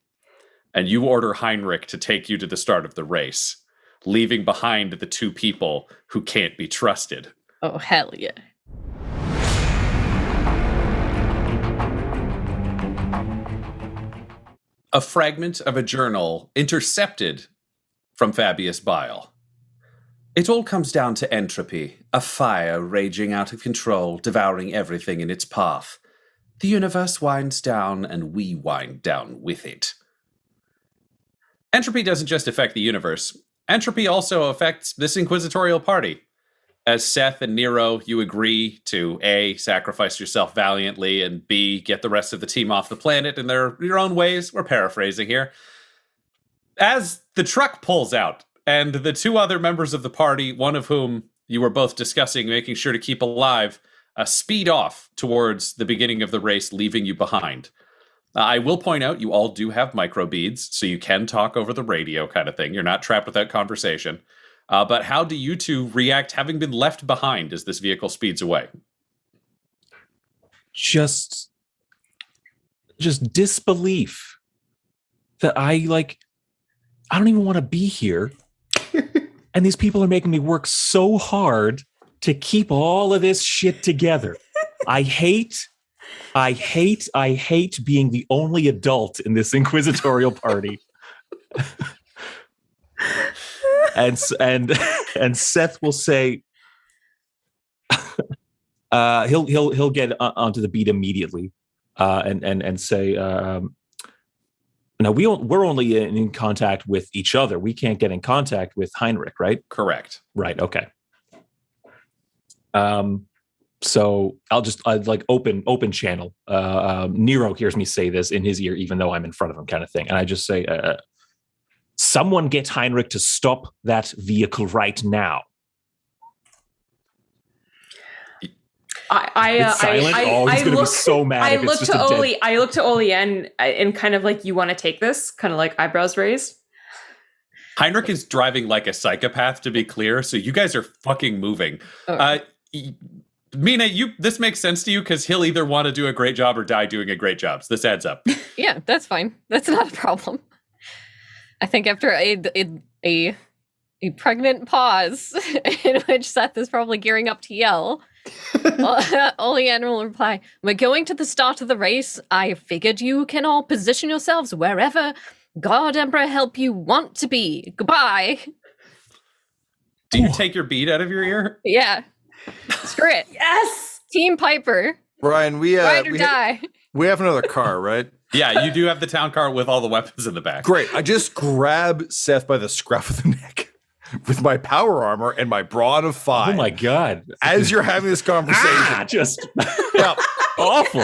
and you order Heinrich to take you to the start of the race, leaving behind the 2 people who can't be trusted. Oh, hell yeah. A fragment of a journal intercepted from Fabius Bile. It all comes down to entropy, a fire raging out of control, devouring everything in its path. The universe winds down, and we wind down with it. Entropy doesn't just affect the universe. Entropy also affects this Inquisitorial party. As Seth and Nero, you agree to A, sacrifice yourself valiantly, and B, get the rest of the team off the planet in your own ways. We're paraphrasing here. As the truck pulls out, and the 2 other members of the party, one of whom you were both discussing making sure to keep alive, speed off towards the beginning of the race, leaving you behind. I will point out you all do have microbeads, so you can talk over the radio kind of thing. You're not trapped without conversation. But how do you 2 react having been left behind as this vehicle speeds away? Just just disbelief that I don't even want to be here. And these people are making me work so hard to keep all of this shit together. I hate being the only adult in this inquisitorial party. and Seth will say, he'll get onto the beat immediately, and say, no, we're only in contact with each other. We can't get in contact with Heinrich, right? Correct. Right. Okay. So I'll open channel. Nero hears me say this in his ear, even though I'm in front of him, kind of thing. And I just say, someone get Heinrich to stop that vehicle right now. It's silent. He's going to be so mad. I look to Olianne and kind of like, you want to take this? Kind of like eyebrows raised. Heinrich is driving like a psychopath, to be clear. So you guys are fucking moving. Okay. Mina, this makes sense to you because he'll either want to do a great job or die doing a great job. So this adds up. Yeah, that's fine. That's not a problem. I think after a pregnant pause in which Seth is probably gearing up to yell, Olianne will reply, "We're going to the start of the race. I figured you can all position yourselves wherever God Emperor help you want to be. Goodbye." Do you take your bead out of your ear? Yeah. Screw it. Yes! Team Piper. Ryan, Ride or die. We have another car, right? Yeah, you do have the town car with all the weapons in the back. Great. I just grab Seth by the scruff of the neck with my power armor and my brawn of 5. Oh my God. As you're having this conversation. Just yeah. awful.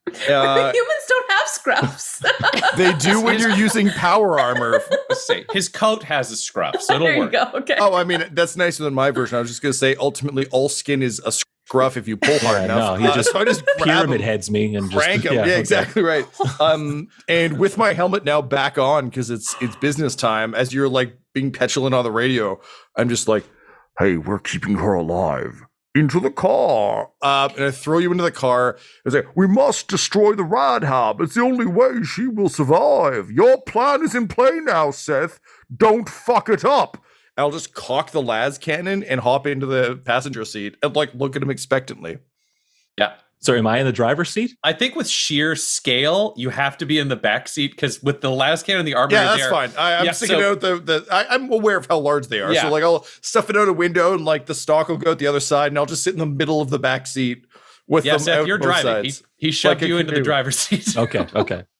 Humans don't have scruffs. They do when you're using power armor. His coat has a scruff, so it'll there work. You go. Okay. Oh, I mean, that's nicer than my version. I was just going to say, ultimately, all skin is a scruff if you pull hard enough. No, he just, so I just pyramid heads me and crank just him. okay. Exactly right. And with my helmet now back on because it's business time, as you're like being petulant on the radio, I'm just like, Hey, we're keeping her alive. Into the car. and I throw you into the car. I say, we must destroy the Radhab. It's the only way she will survive. Your plan is in play now, Seth. Don't fuck it up. I'll just cock the Lascannon and hop into the passenger seat and like look at him expectantly. Yeah. So am I in the driver's seat? I think with sheer scale, you have to be in the back seat because with the Lascannon and the armor, yeah, that's fine. I'm sticking out I'm aware of how large they are. Yeah. So like I'll stuff it out a window and like the stock will go out the other side and I'll just sit in the middle of the back seat with them Seth, out you're both driving. sides. He shoved Like you I into can the do. driver's seat. Okay.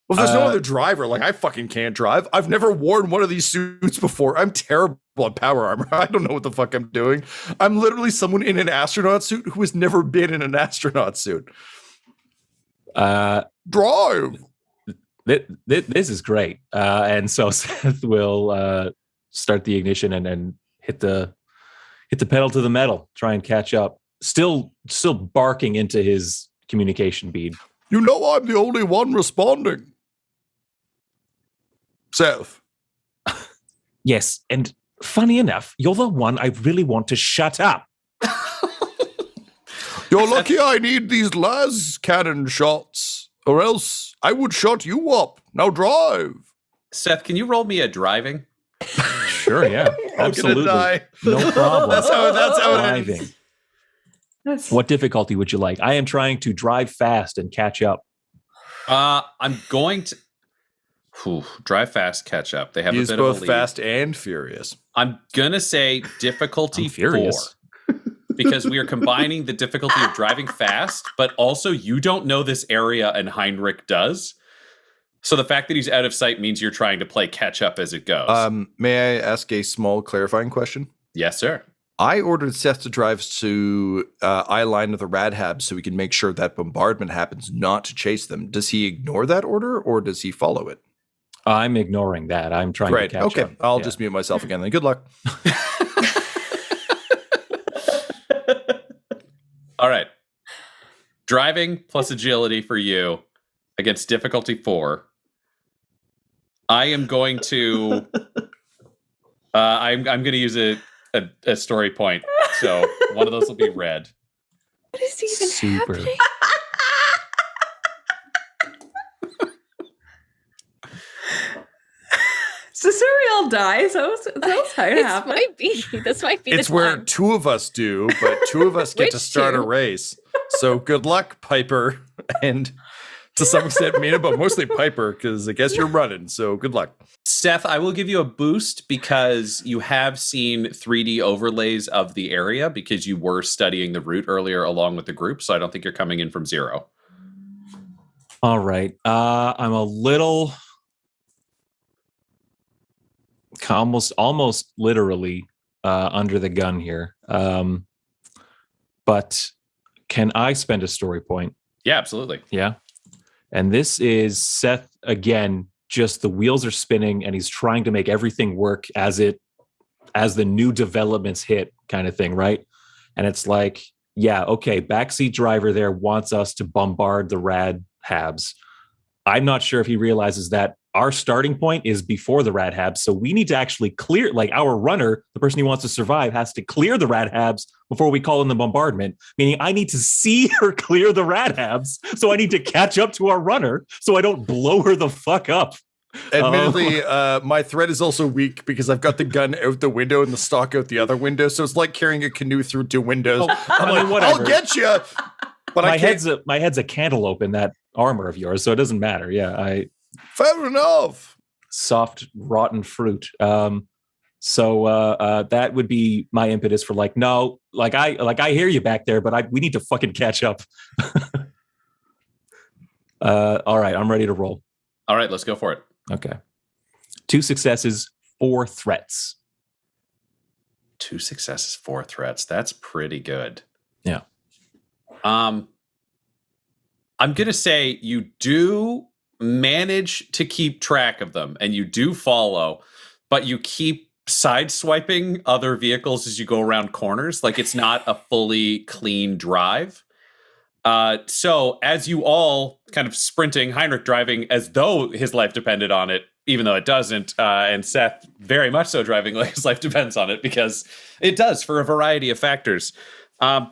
Well, there's no other driver. Like I fucking can't drive. I've never worn one of these suits before. I'm terrible at power armor. I don't know what the fuck I'm doing. I'm literally someone in an astronaut suit who has never been in an astronaut suit. Drive. This is great. And so Seth will start the ignition and hit the pedal to the metal, try and catch up. Still barking into his communication bead. You know I'm the only one responding. Seth. Yes, and funny enough, you're the one I really want to shut up. You're lucky I need these Lascannon shots, or else I would shut you up. Now drive. Seth, can you roll me a driving? Sure, yeah. Absolutely. Die. No problem. That's how it Driving. ends. What difficulty would you like? I am trying to drive fast and catch up. I'm going to drive fast, catch up. They have He's a bit both of a lead. fast and furious. I'm gonna say difficulty I'm furious. 4 because we are combining the difficulty of driving fast, but also you don't know this area and Heinrich does. So the fact that he's out of sight means you're trying to play catch up as it goes. May I ask a small clarifying question? Yes, sir. I ordered Seth to drive to eye line of the Radhab so we can make sure that bombardment happens, not to chase them. Does he ignore that order or does he follow it? I'm ignoring that. I'm trying to catch up. Okay. I'll just mute myself again then. Good luck. All right. Driving plus agility for you against difficulty 4. I am going to I'm going to use a story point. So one of those will be red. What is even Super. happening? all die, so that's how it happens. This might be It's the where time. 2 of us do, but 2 of us get to Which start a 2? race. So good luck, Piper, and to some extent Mina, but mostly Piper, because I guess you're running. So good luck. Seth, I will give you a boost because you have seen 3D overlays of the area because you were studying the route earlier along with the group. So I don't think you're coming in from 0. All right. I'm a little almost literally under the gun here. But can I spend a story point? Yeah, absolutely. Yeah. And this is Seth again, just the wheels are spinning and he's trying to make everything work as the new developments hit kind of thing, right? And it's like, yeah, okay, backseat driver there wants us to bombard the rad habs. I'm not sure if he realizes that our starting point is before the rad habs, so we need to actually clear, like our runner, the person who wants to survive, has to clear the rad habs before we call in the bombardment, meaning I need to see her clear the rad habs, so I need to catch up to our runner so I don't blow her the fuck up. Admittedly, my thread is also weak because I've got the gun out the window and the stock out the other window, so it's like carrying a canoe through 2 windows. I'm like, whatever. I'll get you, but my head's a cantaloupe in that armor of yours, so it doesn't matter. Yeah, fair enough. Soft rotten fruit. So that would be my impetus for like, no, like I hear you back there, but we need to fucking catch up. All right, I'm ready to roll. All right, let's go for it. Okay. 2 successes, 4 threats. 2 successes, 4 threats. That's pretty good. Yeah. I'm going to say you do manage to keep track of them and you do follow, but you keep sideswiping other vehicles as you go around corners. Like it's not a fully clean drive. So as you all kind of sprinting, Heinrich driving as though his life depended on it, even though it doesn't, and Seth very much so driving like his life depends on it because it does for a variety of factors.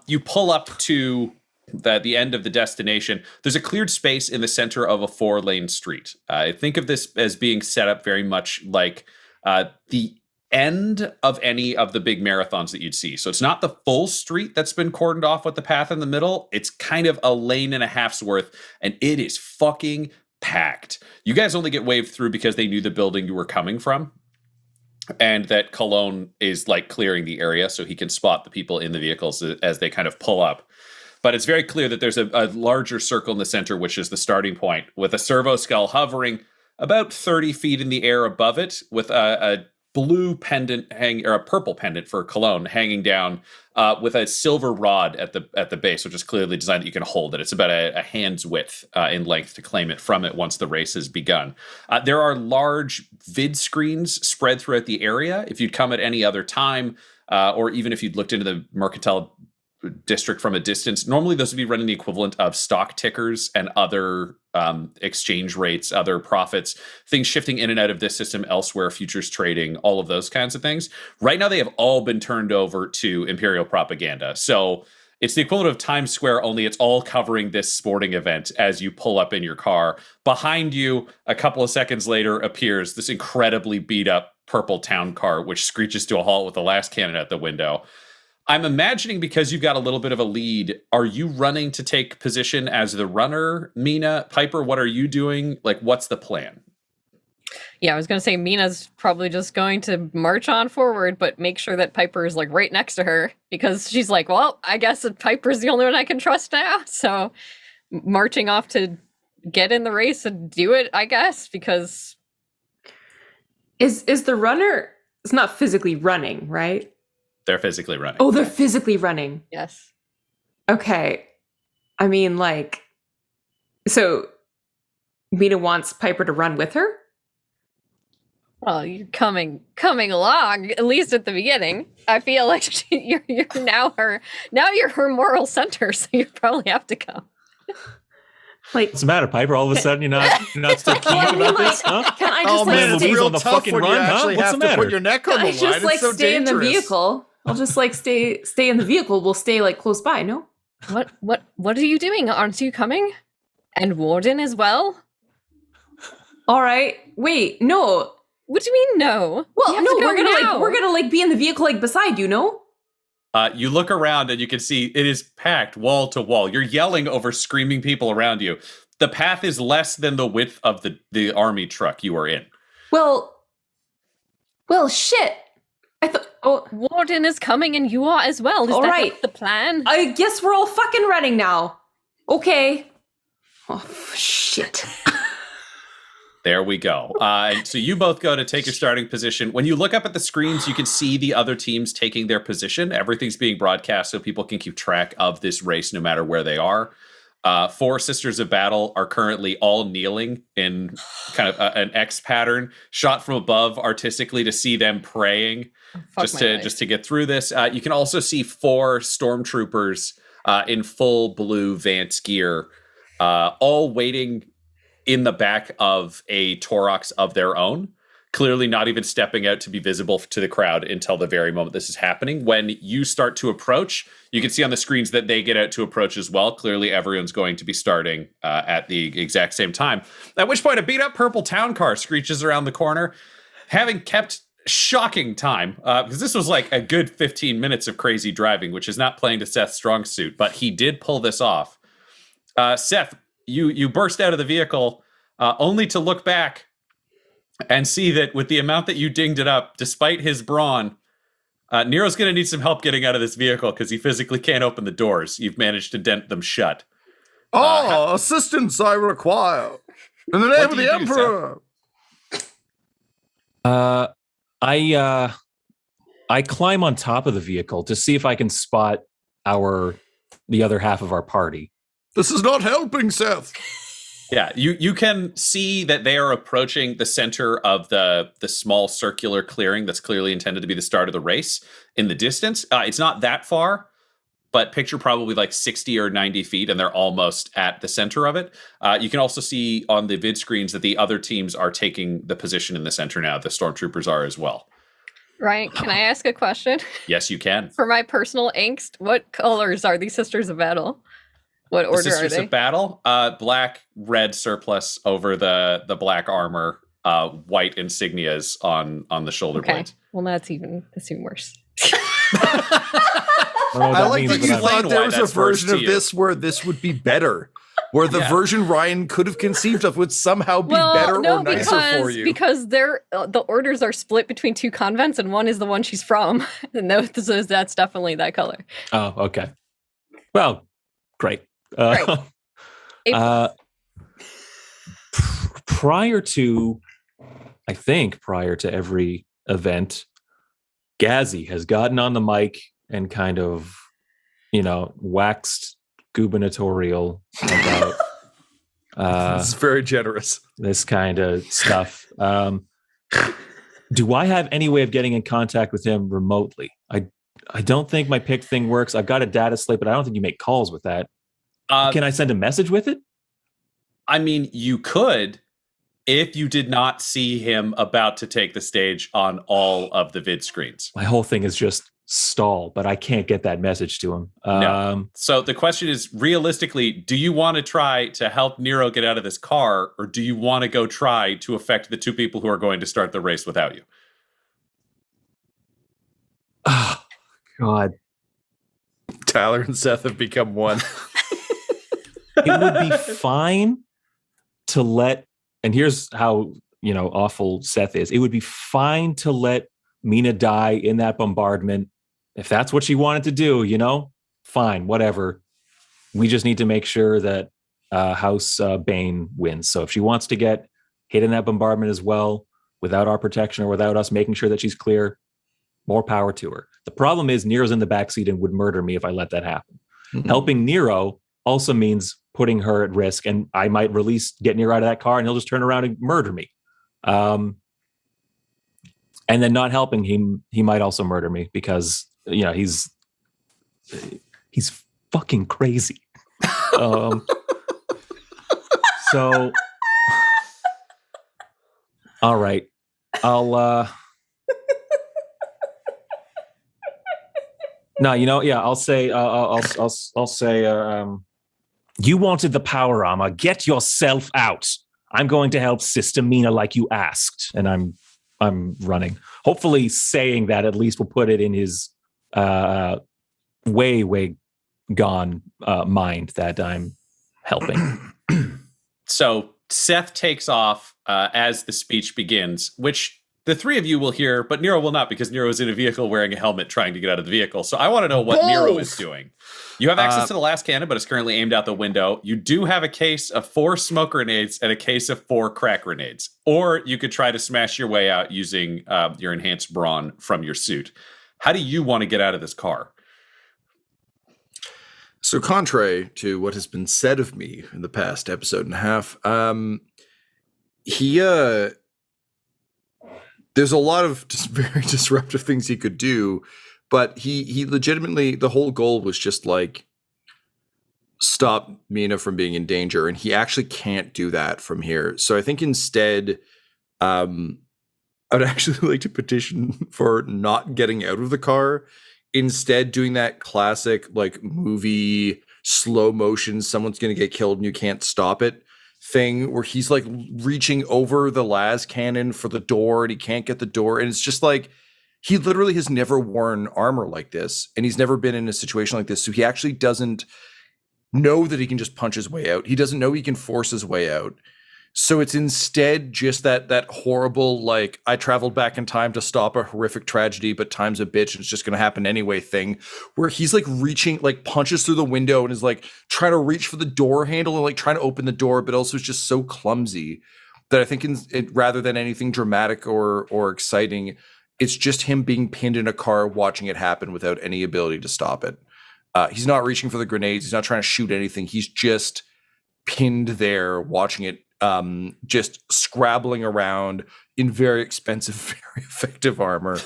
You pull up to the end of the destination. There's a cleared space in the center of a 4-lane street. Think of this as being set up very much like the end of any of the big marathons that you'd see. So it's not the full street that's been cordoned off with the path in the middle. It's kind of a lane and a half's worth, and it is fucking packed. You guys only get waved through because they knew the building you were coming from, and that Cologne is like clearing the area so he can spot the people in the vehicles as they kind of pull up. But it's very clear that there's a larger circle in the center, which is the starting point, with a servo skull hovering about 30 feet in the air above it, with a blue pendant or a purple pendant for Cologne hanging down with a silver rod at the base, which is clearly designed that you can hold it. It's about a hand's width in length to claim it from it once the race has begun. There are large vid screens spread throughout the area. If you'd come at any other time, or even if you'd looked into the Mercantile district from a distance, normally those would be running the equivalent of stock tickers and other exchange rates, other profits, things shifting in and out of this system elsewhere, futures trading, all of those kinds of things. Right now, they have all been turned over to Imperial propaganda. So it's the equivalent of Times Square, only it's all covering this sporting event as you pull up in your car. Behind you, a couple of seconds later, appears this incredibly beat up purple town car, which screeches to a halt with the Lascannon at the window. I'm imagining because you've got a little bit of a lead, are you running to take position as the runner, Mina? Piper, what are you doing? Like, what's the plan? Yeah, I was going to say Mina's probably just going to march on forward, but make sure that Piper is like right next to her because she's like, well, I guess Piper's the only one I can trust now. So marching off to get in the race and do it, I guess, because... Is the runner... It's not physically running, right? They're physically running. Oh, they're physically running. Yes. Okay. I mean, like... So, Mina wants Piper to run with her? Well, you're coming along, at least at the beginning. I feel like you're now you're her moral center, so you probably have to go. Like, what's the matter, Piper? All of a sudden, you're not still keen about this, huh? Can I just man, it's real on the tough fucking when you run, huh? actually What's have the to matter? put your neck on the I line. just like It's so stay in the dangerous. vehicle. I'll just like stay in the vehicle. We'll stay like close by. No. What are you doing? Aren't you coming? And Warden as well? All right. Wait. No. What do you mean no? Well, no, we're gonna now. we're gonna like be in the vehicle like beside you, no? You look around and you can see it is packed wall to wall. You're yelling over screaming people around you. The path is less than the width of the army truck you are in. Well, shit. I thought. Oh, Warden is coming and you are as well. Is All that right. not the plan? I guess we're all fucking running now. Okay. Oh shit. There we go. And so you both go to take your starting position. When you look up at the screens, you can see the other teams taking their position. Everything's being broadcast so people can keep track of this race no matter where they are. 4 Sisters of Battle are currently all kneeling in kind of an X pattern, shot from above artistically to see them praying just to get through this. You can also see 4 stormtroopers in full blue Vance gear, all waiting in the back of a Taurox of their own, clearly not even stepping out to be visible to the crowd until the very moment this is happening. When you start to approach, you can see on the screens that they get out to approach as well. Clearly everyone's going to be starting at the exact same time. At which point a beat up purple town car screeches around the corner, having kept shocking time, because this was like a good 15 minutes of crazy driving, which is not playing to Seth's strong suit, but he did pull this off. Seth, you burst out of the vehicle only to look back and see that with the amount that you dinged it up, despite his brawn, Nero's going to need some help getting out of this vehicle because he physically can't open the doors. You've managed to dent them shut. Assistance I require. In the name of the Emperor. I climb on top of the vehicle to see if I can spot the other half of our party. This is not helping, Seth. Yeah, you can see that they are approaching the center of the small circular clearing that's clearly intended to be the start of the race in the distance. It's not that far, but picture probably like 60 or 90 feet, and they're almost at the center of it. You can also see on the vid screens that the other teams are taking the position in the center now. The stormtroopers are as well. Ryan, can I ask a question? Yes, you can. For my personal angst, what colors are these Sisters of Battle? What order Sisters are they? of Battle, black, red surplice over the black armor, white insignias on the shoulder blades. Well, that's even worse. I like that you thought there was a version of this where this would be better. Where the version Ryan could have conceived of would somehow be better or nicer for you. Because the orders are split between 2 convents, and one is the one she's from. And that's definitely that color. Oh, okay. Well, great. Prior to every event, Gazzy has gotten on the mic and kind of, waxed gubernatorial about this is very generous. This kind of stuff. Do I have any way of getting in contact with him remotely? I don't think my pick thing works. I've got a data slate, but I don't think you make calls with that. Can I send a message with it? I mean, you could if you did not see him about to take the stage on all of the vid screens. My whole thing is just stall, but I can't get that message to him. No. So the question is, realistically, do you want to try to help Nero get out of this car, or do you want to go try to affect the 2 people who are going to start the race without you? Oh, God. Tyler and Seth have become one. It would be fine to let, and here's how, awful Seth is. It would be fine to let Mina die in that bombardment. If that's what she wanted to do, fine, whatever. We just need to make sure that House Bane wins. So if she wants to get hit in that bombardment as well, without our protection or without us making sure that she's clear, more power to her. The problem is Nero's in the backseat and would murder me if I let that happen. Mm-hmm. Helping Nero also means putting her at risk, and I might get Nero out of that car and he'll just turn around and murder me. And then not helping him, he might also murder me because, he's fucking crazy. So, all right, I'll, no, I'll say, I'll say, you wanted the power armor. Get yourself out. I'm going to help Sister Mina like you asked. And I'm I'm running. Hopefully saying that at least will put it in his way gone mind that I'm helping. So Seth takes off as the speech begins, which the three of you will hear, but Nero will not, because Nero is in a vehicle wearing a helmet trying to get out of the vehicle. So I want to know what Nero is doing. You have access to the Lascannon, but it's currently aimed out the window. You do have a case of 4 smoke grenades and a case of 4 crack grenades. Or you could try to smash your way out using your enhanced brawn from your suit. How do you want to get out of this car? So contrary to what has been said of me in the past episode and a half, there's a lot of just very disruptive things he could do, but he legitimately, the whole goal was just like stop Mina from being in danger, and he actually can't do that from here. So I think instead, I would actually like to petition for not getting out of the car, instead doing that classic like movie slow motion, someone's going to get killed and you can't stop it thing, where he's like reaching over the Lascannon for the door and he can't get the door. And it's just like, he literally has never worn armor like this, and he's never been in a situation like this. So he actually doesn't know that he can just punch his way out. He doesn't know he can force his way out. So it's instead just that horrible, like, I traveled back in time to stop a horrific tragedy, but time's a bitch and it's just going to happen anyway thing, where he's like reaching, like punches through the window and is like trying to reach for the door handle and like trying to open the door, but also is just so clumsy that I think rather than anything dramatic or exciting, it's just him being pinned in a car, watching it happen without any ability to stop it. He's not reaching for the grenades. He's not trying to shoot anything. He's just pinned there, watching it, just scrabbling around in very expensive, very effective armor,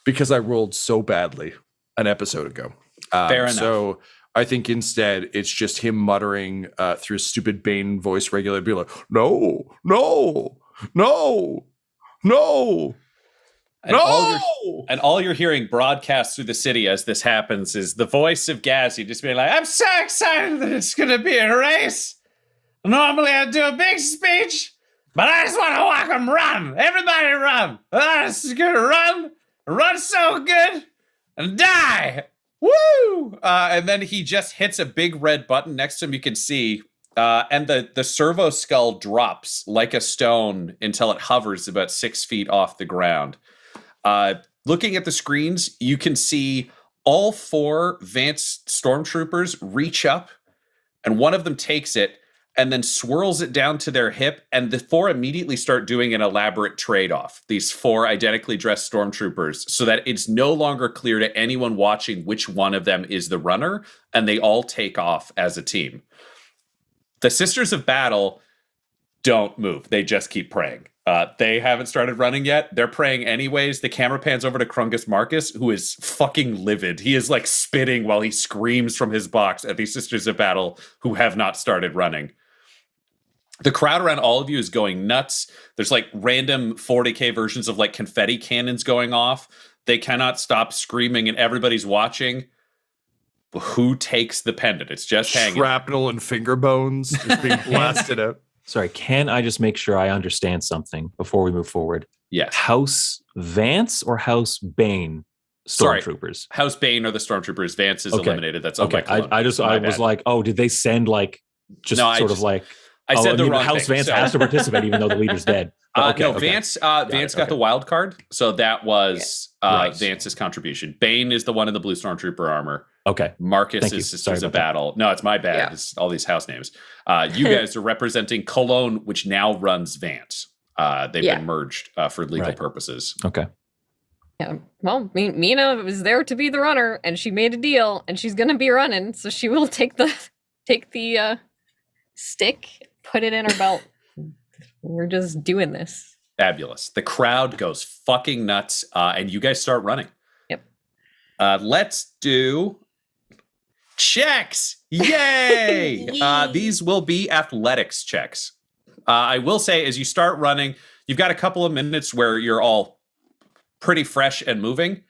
because I rolled so badly an episode ago. Fair enough. So I think instead it's just him muttering through a stupid Bane voice regulator, be like, no. And all you're hearing broadcast through the city as this happens is the voice of Gazzy just being like, I'm so excited that it's going to be a race. Normally I do a big speech, but I just want to watch them run. Everybody run. I'm just going to run so good, and die. Woo! And then he just hits a big red button next to him, you can see, and the servo skull drops like a stone until it hovers about 6 feet off the ground. Looking at the screens, you can see all 4 Vance stormtroopers reach up, and one of them takes it and then swirls it down to their hip, and the 4 immediately start doing an elaborate trade-off, these 4 identically dressed stormtroopers, so that it's no longer clear to anyone watching which one of them is the runner, and they all take off as a team. The Sisters of Battle don't move. They just keep praying. They haven't started running yet. They're praying anyways. The camera pans over to Krungus Marcus, who is fucking livid. He is like spitting while he screams from his box at these Sisters of Battle who have not started running. The crowd around all of you is going nuts. There's like random 40K versions of like confetti cannons going off. They cannot stop screaming and everybody's watching. Who takes the pendant? It's just hanging. Shrapnel and finger bones just being blasted out. Sorry, can I just make sure I understand something before we move forward? Yes. House Vance or House Bane stormtroopers? Sorry, House Bane are the stormtroopers. Vance is eliminated. That's okay. I was like, oh, did they send like just I said the wrong House thing. Vance has to participate even though the leader's dead. Vance got the wild card, so that was Vance's contribution. Bane is the one in the blue stormtrooper armor. Okay. Marcus is Sisters of Battle. No, it's my bad. It's all these house names. You guys are representing Cologne, which now runs Vance. They've been merged for legal purposes. Okay. Yeah. Well, Mina was there to be the runner, and she made a deal, and she's going to be running, so she will take the stick, put it in her belt. We're just doing this. Fabulous. The crowd goes fucking nuts, and you guys start running. Yep. Let's do checks. Yay! These will be athletics checks. I will say, as you start running, you've got a couple of minutes where you're all pretty fresh and moving.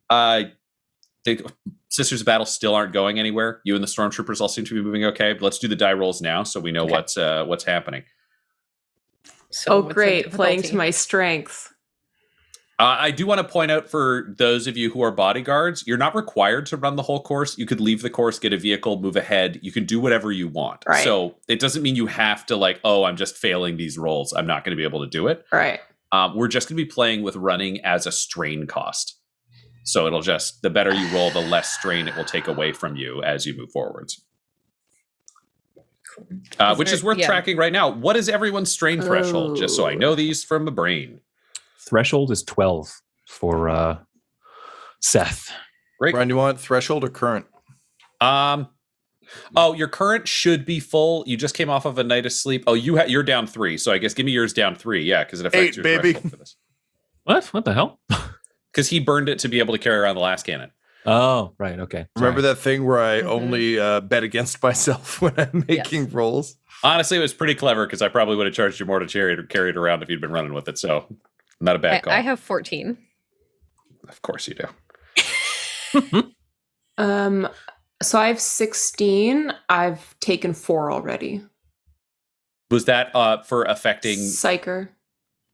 The Sisters of Battle still aren't going anywhere. You and the Stormtroopers all seem to be moving okay. But let's do the die rolls now so we know what's happening. So great. Playing to my strength. I do want to point out for those of you who are bodyguards, you're not required to run the whole course. You could leave the course, get a vehicle, move ahead. You can do whatever you want. Right. So it doesn't mean you have to like, oh, I'm just failing these rolls, I'm not going to be able to do it. Right. We're just going to be playing with running as a strain cost. So it'll just, the better you roll, the less strain it will take away from you as you move forwards. Which is worth tracking right now. What is everyone's strain threshold? Just so I know these from the brain. Threshold is 12 for Seth. Great. Ryan, you want threshold or current? Your current should be full. You just came off of a night of sleep. Oh, you're down 3. So I guess give me yours down 3. Yeah, because it affects 8, your baby. threshold for this. What the hell? Because he burned it to be able to carry around the Lascannon. Oh, right. Okay. Remember that thing where I only bet against myself when I'm making rolls? Honestly, it was pretty clever because I probably would have charged you more to carry it around if you'd been running with it. So not a bad call. I have 14. Of course you do. So I have 16. I've taken 4 already. Was that for affecting... Psyker.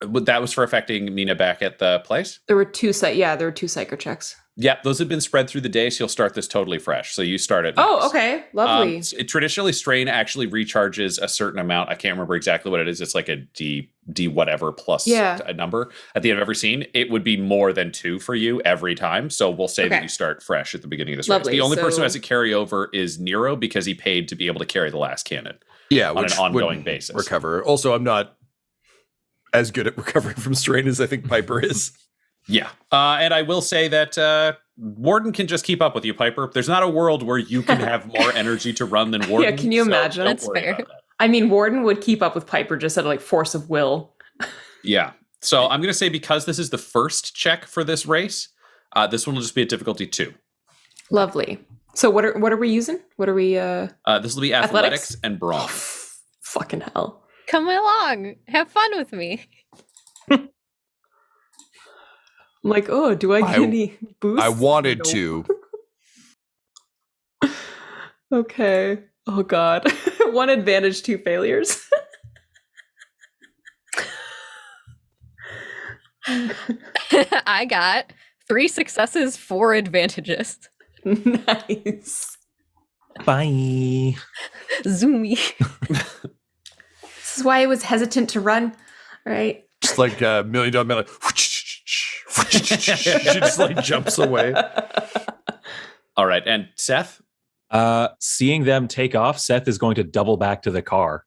That was for affecting Mina back at the place? There were 2 psyker checks. Yeah, those have been spread through the day, so you'll start this totally fresh. So you start it. Oh, okay. Lovely. Traditionally, strain actually recharges a certain amount. I can't remember exactly what it is. It's like a D whatever plus a number at the end of every scene. It would be more than 2 for you every time. So we'll say that you start fresh at the beginning of this race. The only person who has to carry over is Nero because he paid to be able to carry the Lascannon. Yeah, on an ongoing basis. Recover. Also, I'm not as good at recovering from strain as I think Piper is. Yeah. And I will say that Warden can just keep up with you, Piper. There's not a world where you can have more energy to run than Warden. Yeah, can you imagine? That's fair. I mean, Warden would keep up with Piper just out of like force of will. Yeah. So I'm going to say because this is the first check for this race, this one will just be a difficulty 2. Lovely. So what are we using? What are we? This will be athletics and brawn. Oh, fucking hell. Come along. Have fun with me. I'm like, oh, do I get any boosts? I wanted to. Okay. Oh, God. 1 advantage, 2 failures. I got 3 successes, 4 advantages. Nice. Bye. Zoomy. This is why I was hesitant to run. All right. Just like $1 Million Man. She just like jumps away. All right. And Seth? Seeing them take off, Seth is going to double back to the car.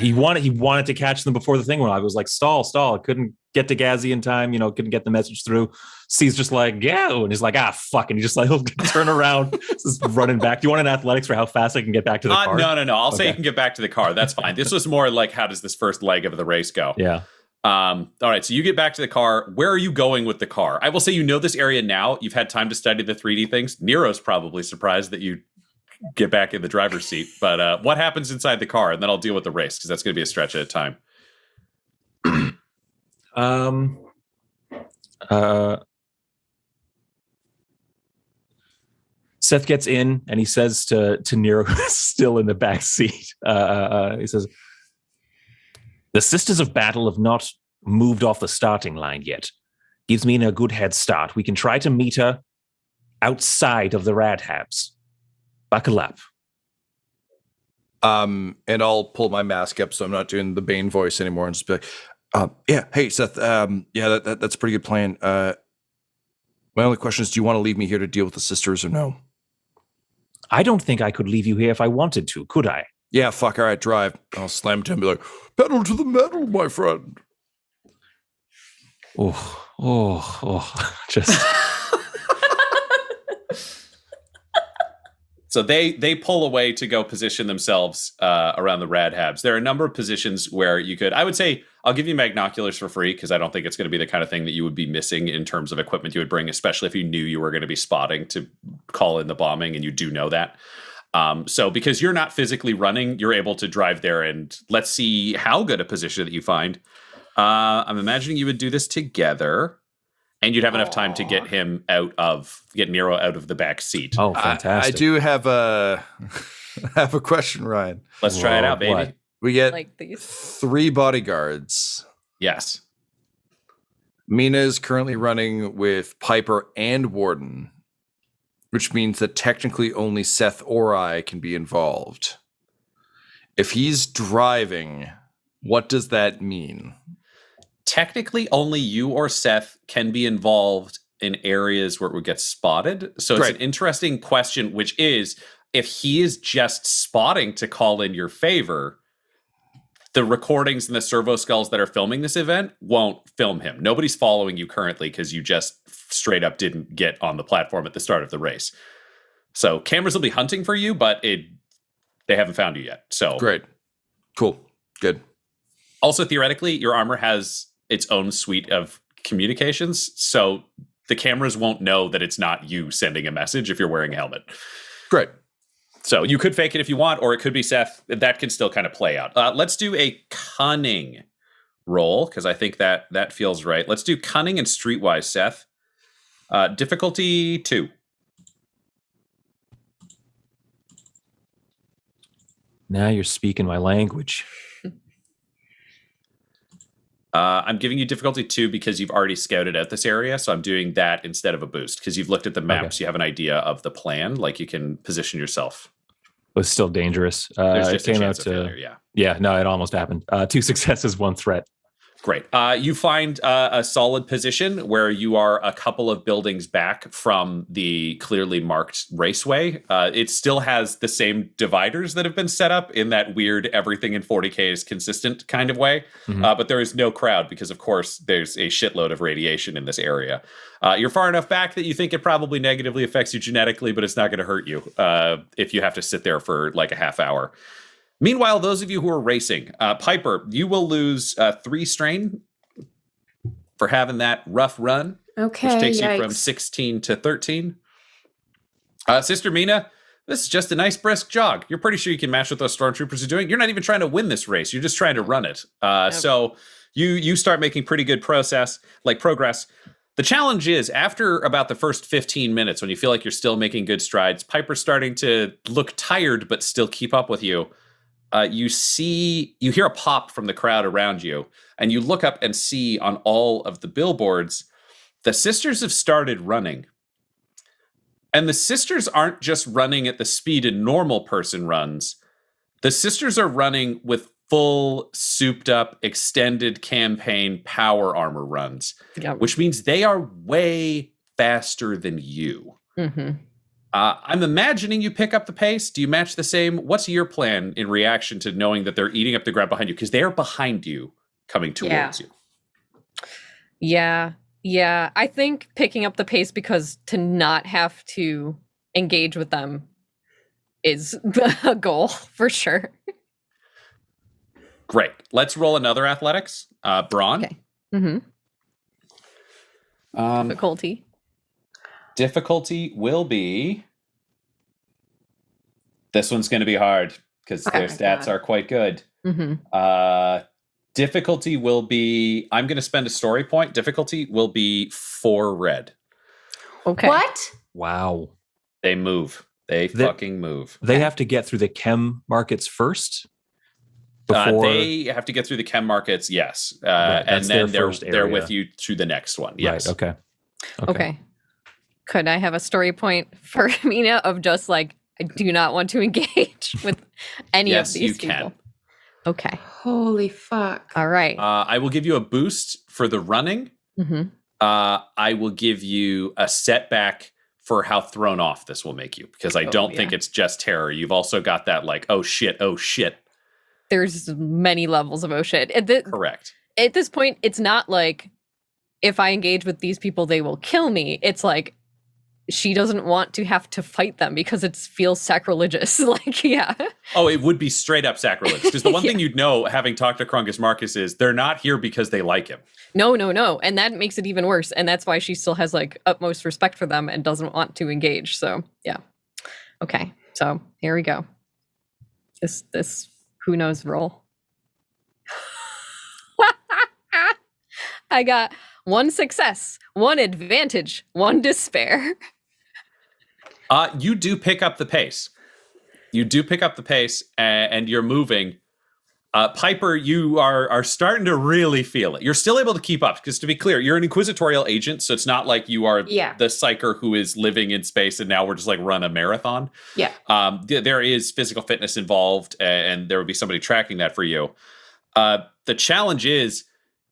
He wanted to catch them before the thing went. I was like, stall. Couldn't get to Gazzy in time, couldn't get the message through. C's just like, go. And he's like, fuck. And he just like, he'll turn around, just running back. Do you want an athletics for how fast I can get back to the car? No. I'll say you can get back to the car. That's fine. This was more like, how does this first leg of the race go? Yeah. All right. So you get back to the car. Where are you going with the car? I will say, this area now. You've had time to study the 3D things. Nero's probably surprised that you get back in the driver's seat. But what happens inside the car? And then I'll deal with the race because that's going to be a stretch at a time. Seth gets in and he says to Nero, who's still in the back seat, he says, "The Sisters of Battle have not moved off the starting line yet. Gives me a good head start. We can try to meet her outside of the Radhabs. Buckle up." And I'll pull my mask up so I'm not doing the Bane voice anymore and just be like, yeah, hey, Seth, that's a pretty good plan. My only question is, do you want to leave me here to deal with the sisters or no? I don't think I could leave you here if I wanted to, could I? Yeah, fuck, all right, drive. I'll slam it to him and be like, pedal to the metal, my friend. Just... So they pull away to go position themselves around the Radhabs. There are a number of positions where you could, I would say, I'll give you magnoculars for free because I don't think it's going to be the kind of thing that you would be missing in terms of equipment you would bring, especially if you knew you were going to be spotting to call in the bombing, and you do know that. So because you're not physically running, you're able to drive there, and let's see how good a position that you find. I'm imagining you would do this together. And you'd have enough time to get Nero out of the back seat. Oh, fantastic. I do have a question, Ryan. Let's try it out, baby. What? We get Like these. 3 bodyguards. Yes. Mina is currently running with Piper and Warden, which means that technically only Seth or I can be involved. If he's driving, what does that mean? Technically, only you or Seth can be involved in areas where it would get spotted. So it's an interesting question, which is, if he is just spotting to call in your favor, the recordings and the servo skulls that are filming this event won't film him. Nobody's following you currently because you just straight up didn't get on the platform at the start of the race. So cameras will be hunting for you, but they haven't found you yet. So great. Cool. Good. Also, theoretically, your armor has its own suite of communications. So the cameras won't know that it's not you sending a message if you're wearing a helmet. Great. So you could fake it if you want, or it could be Seth. That can still kind of play out. Let's do a cunning roll, because I think that feels right. Let's do cunning and streetwise, Seth. Difficulty 2. Now you're speaking my language. I'm giving you difficulty 2 because you've already scouted out this area, so I'm doing that instead of a boost, because you've looked at the maps, You have an idea of the plan, like you can position yourself. It was still dangerous. There's It just a came out chance of to failure, no, it almost happened. 2 successes, 1 threat. Great. You find a solid position where you are a couple of buildings back from the clearly marked raceway. It still has the same dividers that have been set up in that weird everything in 40K is consistent kind of way. But there is no crowd because, of course, there's a shitload of radiation in this area. You're far enough back that you think it probably negatively affects you genetically, but it's not going to hurt you if you have to sit there for like a half hour. Meanwhile, those of you who are racing, Piper, you will lose 3 strain for having that rough run, which takes you from 16 to 13. Sister Mina, this is just a nice brisk jog. You're pretty sure you can match what those stormtroopers are doing. You're not even trying to win this race. You're just trying to run it. So you start making pretty good progress. The challenge is, after about the first 15 minutes, when you feel like you're still making good strides, Piper's starting to look tired but still keep up with you. You hear a pop from the crowd around you, and you look up and see on all of the billboards, the sisters have started running. And the sisters aren't just running at the speed a normal person runs. The sisters are running with full, souped up, extended campaign power armor runs, which means they are way faster than you. I'm imagining you pick up the pace. Do you match the same? What's your plan in reaction to knowing that they're eating up the ground behind you? Because they are behind you, coming towards you. Yeah. I think picking up the pace, because to not have to engage with them is a goal for sure. Great. Let's roll another athletics. Braun. Okay. Difficulty. Difficulty will be... This one's going to be hard because their stats are quite good. Difficulty will be... I'm going to spend a story point. Difficulty will be 4 red. Okay. What? Wow. They move. They fucking move. They have to get through the chem markets first? Before... they have to get through the chem markets, yes. Right, and then they're with you to the next one. Yes. Right, okay. Could I have a story point for Mina of just like, I do not want to engage with any of these people? Yes, you can. Okay. Holy fuck. All right. I will give you a boost for the running. I will give you a setback for how thrown off this will make you, because I don't think it's just terror. You've also got that like, oh shit. There's many levels of oh shit. Correct. At this point, it's not like, if I engage with these people, they will kill me. It's like, she doesn't want to have to fight them because it feels sacrilegious. Oh, it would be straight up sacrilegious. Because the one thing you'd know, having talked to Krungus Marcus, is they're not here because they like him. No. And that makes it even worse. And that's why she still has like utmost respect for them and doesn't want to engage. So yeah. Okay. So here we go. This who knows roll. I got 1 success, 1 advantage, 1 despair. You do pick up the pace. And you're moving. Piper, you are starting to really feel it. You're still able to keep up, because to be clear, you're an Inquisitorial agent, so it's not like you are the psyker who is living in space and now we're just like run a marathon. Yeah. There is physical fitness involved, and there would be somebody tracking that for you. The challenge is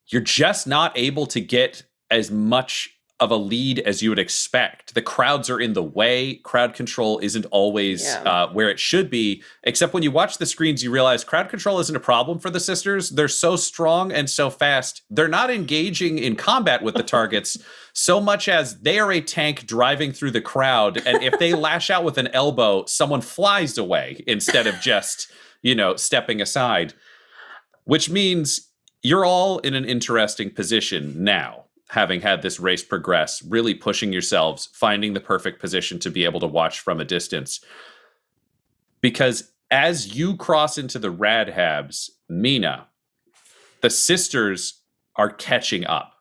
you're just not able to get as much of a lead as you would expect. The crowds are in the way. Crowd control isn't always where it should be, except when you watch the screens, you realize crowd control isn't a problem for the sisters. They're so strong and so fast. They're not engaging in combat with the targets so much as they are a tank driving through the crowd. And if they lash out with an elbow, someone flies away instead of just, stepping aside, which means you're all in an interesting position now, having had this race progress, really pushing yourselves, finding the perfect position to be able to watch from a distance. Because as you cross into the Radhabs, Mina, the sisters are catching up.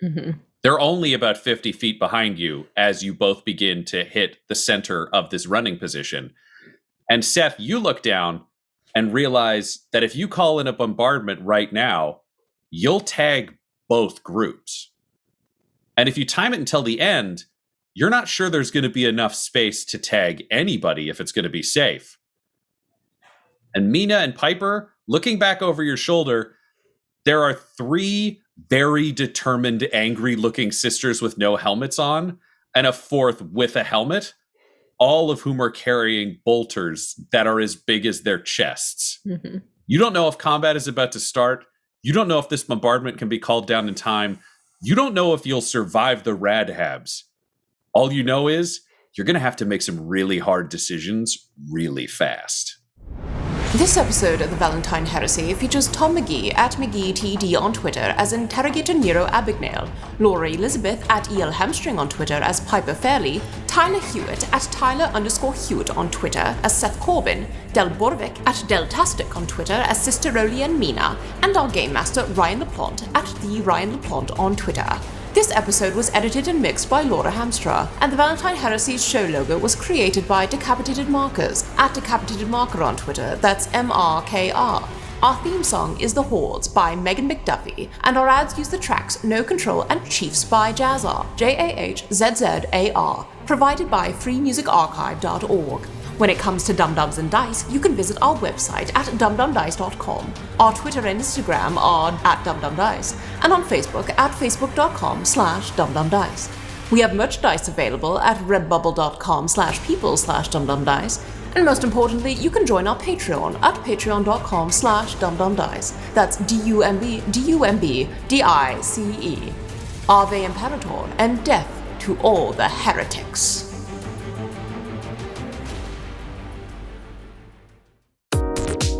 Mm-hmm. They're only about 50 feet behind you as you both begin to hit the center of this running position. And Seth, you look down and realize that if you call in a bombardment right now, you'll tag both groups. And if you time it until the end, you're not sure there's going to be enough space to tag anybody if it's going to be safe. And Mina and Piper, looking back over your shoulder, there are 3 very determined, angry-looking sisters with no helmets on, and a 4th with a helmet, all of whom are carrying bolters that are as big as their chests. Mm-hmm. You don't know if combat is about to start. You don't know if this bombardment can be called down in time. You don't know if you'll survive the Radhabs. All you know is you're going to have to make some really hard decisions really fast. This episode of the Valentyne Heresy features Tom McGee at McGeeTD on Twitter as Interrogator Nero Abagnale, Laura Elizabeth at EL Hamstring on Twitter as Piper Fairley, Tyler Hewitt at Tyler_Hewitt on Twitter as Seth Corbyn, Del Borovic at Deltastic on Twitter as Sister Olianne Mina, and our Game Master Ryan LaPlante at the Ryan LaPlante on Twitter. This episode was edited and mixed by Laura Hamstra, and the Valentyne Heresy's show logo was created by Decapitated Markers at Decapitated Marker on Twitter, that's MRKR. Our theme song is The Hordes by Megan McDuffie, and our ads use the tracks No Control and Chiefs by Jazzar, JAHZZAR, provided by freemusicarchive.org. When it comes to Dum-Dums and Dice, you can visit our website at dumdumdice.com. Our Twitter and Instagram are at dumdumdice, and on Facebook at facebook.com/dumdumdice. We have merchandise available at redbubble.com/people/dumdumdice, and most importantly, you can join our Patreon at patreon.com/dumdumdice. That's DUMBDICE. Ave Imperator, and death to all the heretics.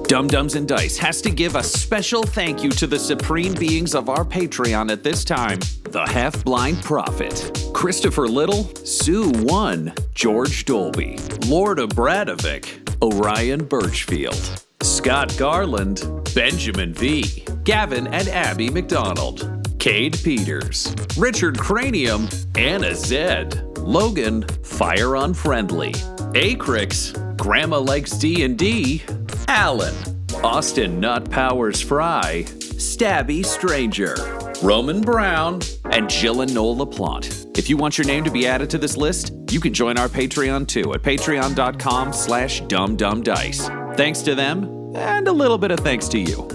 Dum-Dums and Dice has to give a special thank you to the supreme beings of our Patreon at this time: the Half-Blind Prophet, Christopher Little, Sue One, George Dolby, Lord of Borovic, Orion Birchfield, Scott Garland, Benjamin V, Gavin and Abby McDonald, Cade Peters, Richard Cranium, Anna Zed, Logan, Fire Unfriendly, Acrix, Grandma Likes D&D, Alan, Austin Nut Powers Fry, Stabby Stranger, Roman Brown, and Jill and Noel LaPlante. If you want your name to be added to this list, you can join our Patreon too at patreon.com/dumdumdice. Thanks to them, and a little bit of thanks to you.